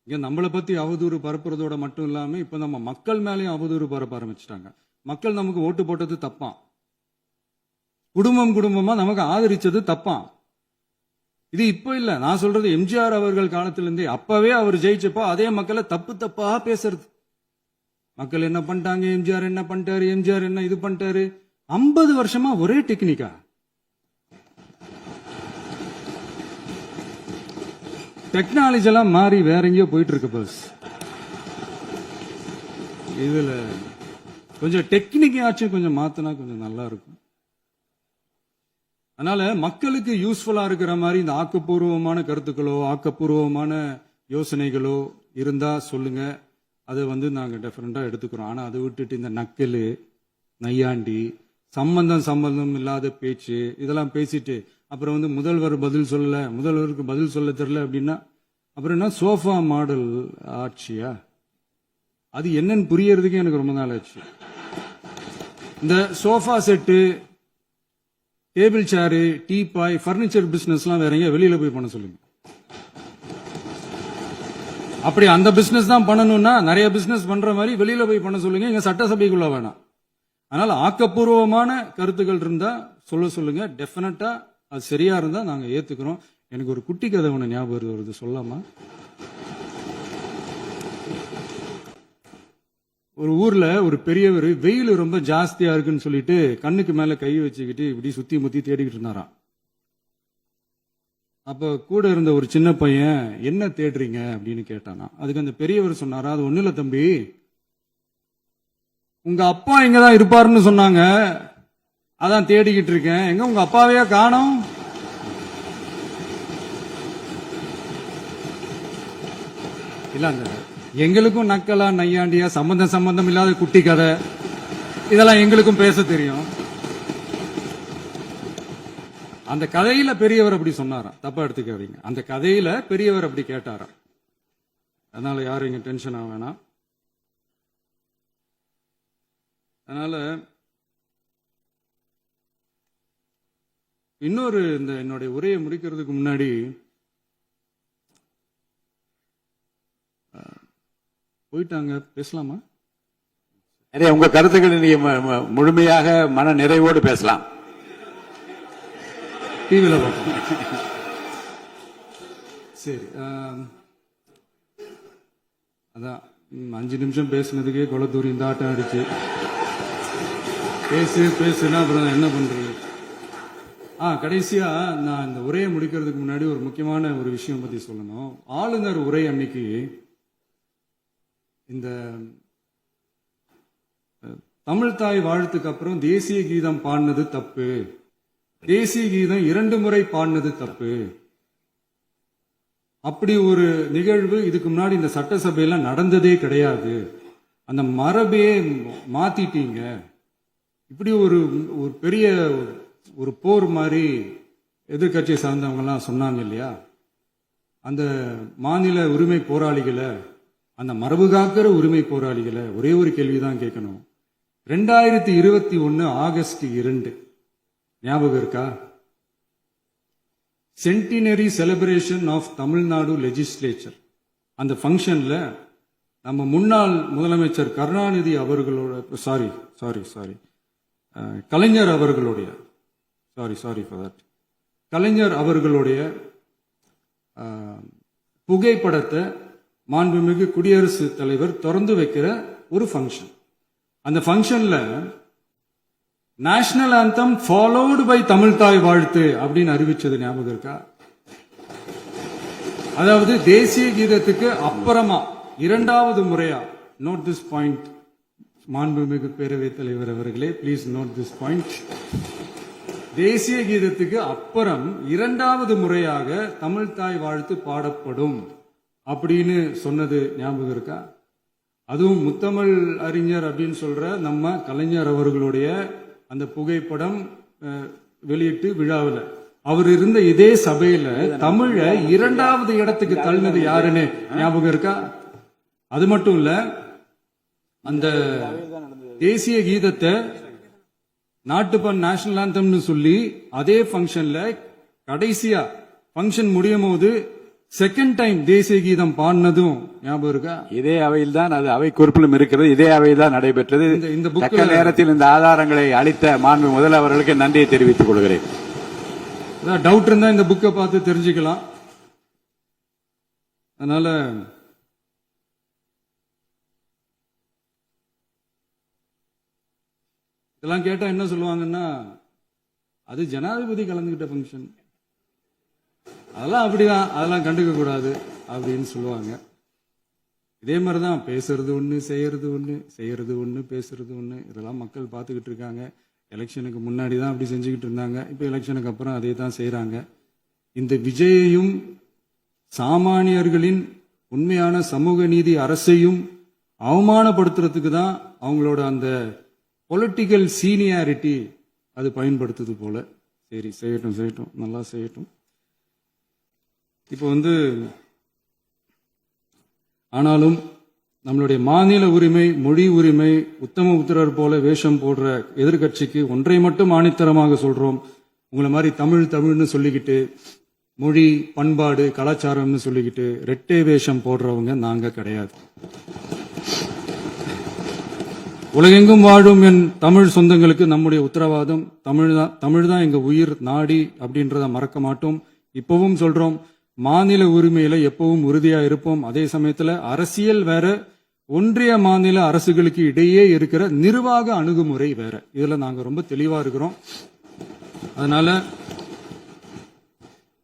இங்க நம்மளை பத்தி அவதூறு பரப்புறதோட மட்டும் இல்லாம இப்ப நம்ம மக்கள் மேலேயும் அவதூறு பரப்ப ஆரம்பிச்சிட்டாங்க. மக்கள் நமக்கு ஓட்டு போட்டது தப்பான், குடும்பமா நமக்கு ஆதரிச்சது தப்பான். இது இப்ப இல்ல, நான் சொல்றது எம்ஜிஆர் அவர்கள் காலத்திலிருந்தே. அப்பவே அவர் ஜெயிச்சப்போ அதே மக்களை தப்பா பேசுறது. மக்கள் என்ன பண்ணிட்டாங்க, எம்ஜிஆர் என்ன பண்ணிட்டாரு, எம்ஜிஆர் என்ன இது பண்ணிட்டாரு. 50 வருஷமா ஒரே டெக்னிக்கா. டெக்னாலஜி எல்லாம் மாறி வேற எங்கேயோ போயிட்டு இருக்கு பஸ். இதுல கொஞ்சம் டெக்னிக்காச்சும் கொஞ்சம் மாத்தினா கொஞ்சம் நல்லா இருக்கும். அதனால மக்களுக்கு யூஸ்ஃபுல்லா இருக்கிற மாதிரி இந்த ஆக்கப்பூர்வமான கருத்துக்களோ ஆக்கப்பூர்வமான யோசனைகளோ இருந்தா சொல்லுங்க, அதை நாங்க டெஃபரெண்டா எடுத்துக்கிறோம். ஆனா அதை விட்டுட்டு இந்த நக்கலு நையாண்டி சம்பந்தம் இல்லாத பேச்சு இதெல்லாம் பேசிட்டு அப்புறம் முதல்வர் பதில் சொல்லல, முதல்வருக்கு பதில் சொல்ல தெரியல அப்படின்னா அப்புறம் என்ன சோஃபா மாடல் ஆட்சியா? அது என்னன்னு புரியறதுக்கு எனக்கு ரொம்ப நாள் ஆச்சு. இந்த சோஃபா செட்டு, டேபிள் சேரு, டீபாய், பர்னிச்சர் பிசினஸ் எல்லாம் வேற எங்க வெளியில போய் பண்ண சொல்லுங்க. அப்படி அந்த பிசினஸ் தான் பண்ணணும்னா நிறைய பிசினஸ் பண்ற மாதிரி வெளியில போய் பண்ண சொல்லுங்க, இங்க சட்டசபைக்குள்ள வேணாம். அதனால ஆக்கப்பூர்வமான கருத்துக்கள் இருந்தா சொல்லுங்க, டெஃபினட்டா அது சரியா இருந்தா நாங்க ஏத்துக்கிறோம். எனக்கு ஒரு குட்டி கதை ஒண்ணு ஞாபகம் வருது, சொல்லாமா? ஒரு ஊர்ல ஒரு பெரியவர் வெயில் ரொம்ப ஜாஸ்தியா இருக்குன்னு சொல்லிட்டு கண்ணுக்கு மேல கை வச்சுக்கிட்டு இப்படி சுத்தி முத்தி தேடிக்கிட்டு இருந்தாராம். அப்ப கூட இருந்த ஒரு சின்ன பையன் என்ன தேடுறீங்க அப்படின்னு கேட்டானா. அதுக்கு அந்த பெரியவர் சொன்னாரா, அது ஒண்ணு இல்ல தம்பி, உங்க அப்பா இங்கதான் இருப்பாருன்னு சொன்னாங்க, அதான் தேடிக்கிட்டு இருக்கேன், எங்க உங்க அப்பாவையா காணோம். இல்ல அந்த எங்களுக்கும் நக்கலா நையாண்டியா சம்பந்தம் இல்லாத குட்டி கதை இதெல்லாம் எங்களுக்கும் பேச தெரியும். அந்த கதையில பெரியவர் அப்படி சொன்னாராம், தப்பா எடுத்துக்காதீங்க. அந்த கதையில பெரியவர் அப்படி கேட்டாராம். அதனால யாரும் இங்க டென்ஷன் ஆக வேணாம். அதனால இன்னொரு இந்த என்னுடைய உரையை முடிக்கிறதுக்கு முன்னாடி போயிட்டாங்க, பேசலாமா? நிறைய உங்க கருத்துக்களை நீங்க முழுமையாக மன நிறைவோடு பேசலாம். டிவியில பார்ப்போம். சரி, அதான் 5 நிமிஷம் பேசுனதுக்கே கொளத்தூரி இந்த ஆட்டம் அடிச்சு பேசுனா அப்புறம் என்ன பண்றது? கடைசியா நான் இந்த உரையை முடிக்கிறதுக்கு முன்னாடி ஒரு முக்கியமான ஒரு விஷயம் பத்தி சொல்லணும். ஆளுநர் உரை அன்னைக்கு இந்த தமிழ் தாய் வாழ்த்துக்கு அப்புறம் தேசிய கீதம் பாடினது தப்பு, தேசிய கீதம் 2 முறை பாடினது தப்பு, அப்படி ஒரு நிகழ்வு இதுக்கு முன்னாடி இந்த சட்டசபையில நடந்ததே கிடையாது, அந்த மரபே மாத்திட்டீங்க, இப்படி ஒரு பெரிய ஒரு போர் மாதிரி எதிர்கட்சியை சார்ந்தவங்க எல்லாம் சொன்னாங்க இல்லையா? அந்த மாநில உரிமை போராளிகளை, அந்த மரபு காக்கிற உரிமை போராளிகளை ஒரே ஒரு கேள்விதான் கேட்கணும். 2021 ஆகஸ்ட் 2 ஞாபகம் இருக்கா? Centenary celebration of Tamil Nadu legislature. அந்த ஃபங்க்ஷன்ல நம்ம முன்னாள் முதலமைச்சர் கருணாநிதி அவர்களோட கலைஞர் அவர்களுடைய கலைஞர் அவர்களுடைய புகைப்படத்தை மாண்புமிகு குடியரசுத் தலைவர் திறந்து வைக்கிற ஒரு ஃபங்க்ஷன். அந்த ஃபங்க்ஷன்ல national anthem followed by Tamil Thai Vazhthu அப்படின்னு அறிவிச்சது ஞாபகம் இருக்கா? அதாவது தேசிய கீதத்துக்கு அப்புறமா 2வது முறையா, நோட் திஸ் பாயிண்ட் மாண்புமிகு பேரவைத் தலைவர் அவர்களே, பிளீஸ் நோட் திஸ் பாயிண்ட். தேசிய கீதத்துக்கு அப்புறம் 2வது முறையாக தமிழ் தாய் வாழ்த்து பாடப்படும் அப்படின்னு சொன்னது ஞாபகம் இருக்கா? அதுவும் முத்தமிழ் அறிஞர் அப்படின்னு சொல்ற நம்ம கலைஞர் அவர்களுடைய அந்த புகைப்படம் வெளியிட்டு விழாவில் அவர் இருந்த இதே சபையில தமிழ 2வது இடத்துக்கு தள்ளினது யாருன்னு ஞாபகம் இருக்கா? அது மட்டும் இல்ல, அந்த தேசிய கீதத்தை நாட்டுப்பண் நேஷனல் ஆந்தம்னு சொல்லி அதே ஃபங்க்ஷன்ல கடைசியா ஃபங்க்ஷன் முடியும் போது செகண்ட் டைம் தேசிய கீதம் பாடினதும் ஞாபகம் இருக்கா? இதே அவையில் தான், அது அவை குறிப்பிலும் இருக்கிறது, இதே அவையில் தான் நடைபெற்றது. இந்த தக்க நேரத்தில் இந்த ஆதாரங்களை அளித்த மாண்பு முதல்வர்களுக்கு நன்றியை தெரிவித்துக் கொள்கிறேன். டவுட் இருந்தா இந்த புக்கை பார்த்து தெரிஞ்சுக்கலாம். அதனால இதெல்லாம் கேட்டா என்ன சொல்லுவாங்கன்னா, அது ஜனாதிபதி கலந்துகிட்ட ஃபங்க்ஷன், அதெல்லாம் அப்படிதான், அதெல்லாம் கண்டுக்க கூடாது அப்படின்னு சொல்லுவாங்க. இதே மாதிரிதான் பேசுறது ஒண்ணு, செய்யறது ஒண்ணு, பேசுறது ஒண்ணு. இதெல்லாம் மக்கள் பார்த்துக்கிட்டு இருக்காங்க. எலெக்ஷனுக்கு முன்னாடி தான் அப்படி செஞ்சுக்கிட்டு இருந்தாங்க, இப்ப எலெக்ஷனுக்கு அப்புறம் அதே தான் செய்யறாங்க. இந்த விஜயையும் சாமானியர்களின் உண்மையான சமூக நீதி அரசையும் அவமானப்படுத்துறதுக்கு தான் அவங்களோட அந்த பொலிட்டிக்கல் சீனியாரிட்டி அது பயன்படுத்துது போல. சரி, செய்யட்டும், நல்லா செய்யட்டும். இப்போ ஆனாலும் நம்மளுடைய மாநில உரிமை, மொழி உரிமை, உத்தம உத்தரர் போல வேஷம் போடுற எதிர்கட்சிக்கு ஒன்றை மட்டும் ஆணித்தரமாக சொல்றோம். உங்களை மாதிரி தமிழ்னு சொல்லிக்கிட்டு, மொழி, பண்பாடு, கலாச்சாரம்னு சொல்லிக்கிட்டு ரெட்டை வேஷம் போடுறவங்க நாங்க கிடையாது. உலகெங்கும் வாழும் என் தமிழ் சொந்தங்களுக்கு நம்முடைய உத்தரவாதம் தமிழ் தான் எங்க உயிர் நாடி அப்படின்றத மறக்க மாட்டோம். இப்பவும் சொல்றோம், மாநில உரிமையில எப்பவும் உறுதியா இருப்போம். அதே சமயத்துல அரசியல் வேற, ஒன்றிய மாநில அரசுகளுக்கு இடையே இருக்கிற நிர்வாக அணுகுமுறை வேற. இதுல நாங்க ரொம்ப தெளிவா இருக்கிறோம். அதனால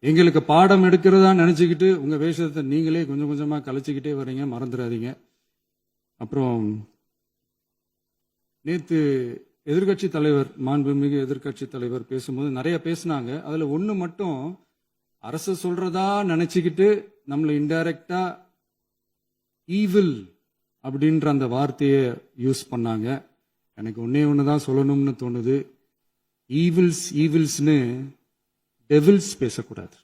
எங்களுக்கு பாடம் எடுக்கிறதா நினைச்சுக்கிட்டு உங்க வேஷத்தை நீங்களே கொஞ்சம் கொஞ்சமா கலைச்சுக்கிட்டே வர்றீங்க, மறந்துடாதீங்க. அப்புறம் நேத்து எதிர்கட்சி தலைவர், மாண்புமிகு எதிர்கட்சி தலைவர் பேசும்போது நிறைய பேசினாங்க. அதுல ஒண்ணு மட்டும் அரசு சொல்றதா நினைச்சுக்கிட்டு நம்மளை இன்டைரக்டா ஈவில் அப்படின்ற அந்த வார்த்தையை யூஸ் பண்ணாங்க. எனக்கு ஒன்னே ஒண்ணுதான் சொல்லணும்னு தோணுது. ஈவில்ஸ்னு டெவில்ஸ் பேசக்கூடாது.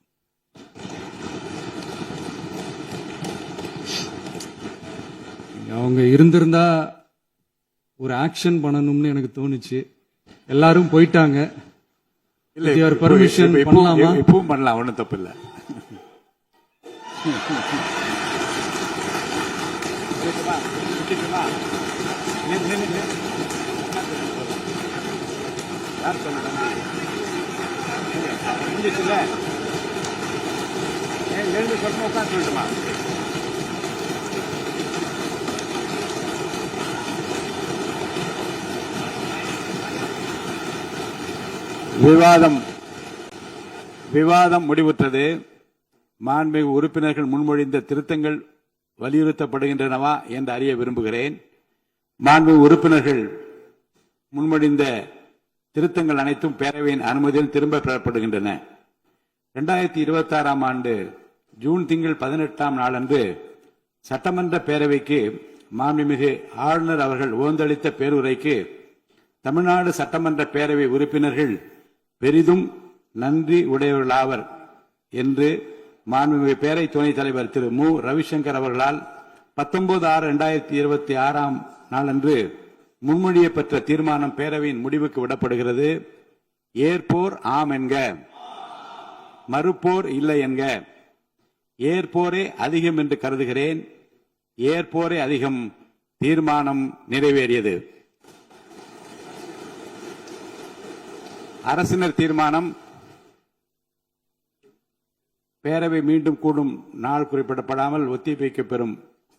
அவங்க இருந்திருந்தா ஒரு ஆக்ஷன் பண்ணணும்னு எனக்கு தோணுச்சு. எல்லாரும் போயிட்டாங்க. இல்ல With your permission பண்ணலாமா? இப்பவும் பண்ணலாம், ஒன்றும் தப்பு இல்லை. யார் சொன்னாங்க? முடிஞ்சிச்சுல்ல? எழுந்து சொல்லணும், உட்காந்து சொல்லட்டுமா? விவாதம் முடிவுற்றது. மாண்புமிகு உறுப்பினர்கள் முன்மொழிந்த திருத்தங்கள் வலியுறுத்தப்படுகின்றனவா என்று அறிய விரும்புகிறேன். மாண்புமிகு உறுப்பினர்கள் முன்மொழிந்த திருத்தங்கள் அனைத்தும் பேரவையின் அனுமதியில் திரும்ப பெறப்படுகின்றன. 2026 ஆண்டு ஜூன் திங்கள் 18 நாளன்று சட்டமன்ற பேரவைக்கு மாண்புமிகு ஆளுநர் அவர்கள் ஓந்தளித்த பேருரைக்கு தமிழ்நாடு சட்டமன்ற பேரவை உறுப்பினர்கள் பெரிதும் நன்றி உடையவர்களாவர் என்று மாண்புமிகு பேரவை துணைத் தலைவர் திரு மு. ரவிசங்கர் அவர்களால் 19/6/2026 நாளன்று முன்மொழியப்பட்ட தீர்மானம் பேரவையின் முடிவுக்கு விடப்படுகிறது. ஏற்போர் ஆம் என்க, மறுப்போர் இல்லை என்க. ஏற்போரே அதிகம் என்று கருதுகிறேன். ஏற்போரே அதிகம். தீர்மானம் நிறைவேறியது. அரசினர் தீர்மானம். பேரவை மீண்டும் கூடும் நாள் குறிப்பிடப்படாமல் ஒத்திவைக்கப்பெறும்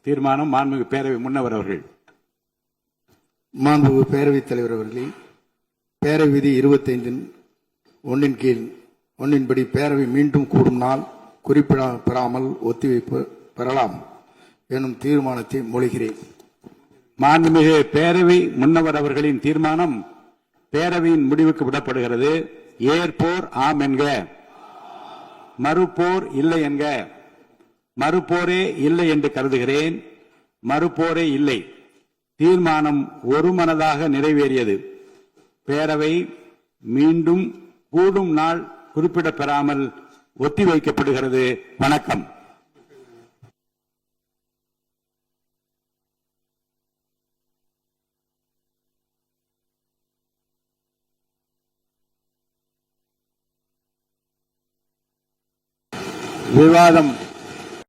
தீர்மானம். மாண்புமிகு பேரவை முன்னவர் அவர்கள். மாண்புமிகு பேரவைத் தலைவர் அவர்களே, பேரவை விதி 25(1) கீழ் 1 படி பேரவை மீண்டும் கூடும் நாள் குறிப்பிடப்பெறாமல் ஒத்திவைப்பு பெறலாம் எனும் தீர்மானத்தை மொழிகிறேன். மாண்புமிகு பேரவை முன்னவர் அவர்களின் தீர்மானம் பேரவையின் முடிவுக்கு விடப்படுகிறது. ஏற்போர் ஆம் என்க, மறுப்போர் இல்லை என்க. மறுப்போரே இல்லை என்று கருதுகிறேன். மறுப்போரே இல்லை. தீர்மானம் ஒருமனதாக நிறைவேறியது. பேரவை மீண்டும் கூடும் நாள் குறிப்பிடப்பெறாமல் ஒத்திவைக்கப்படுகிறது. வணக்கம். விவாதம்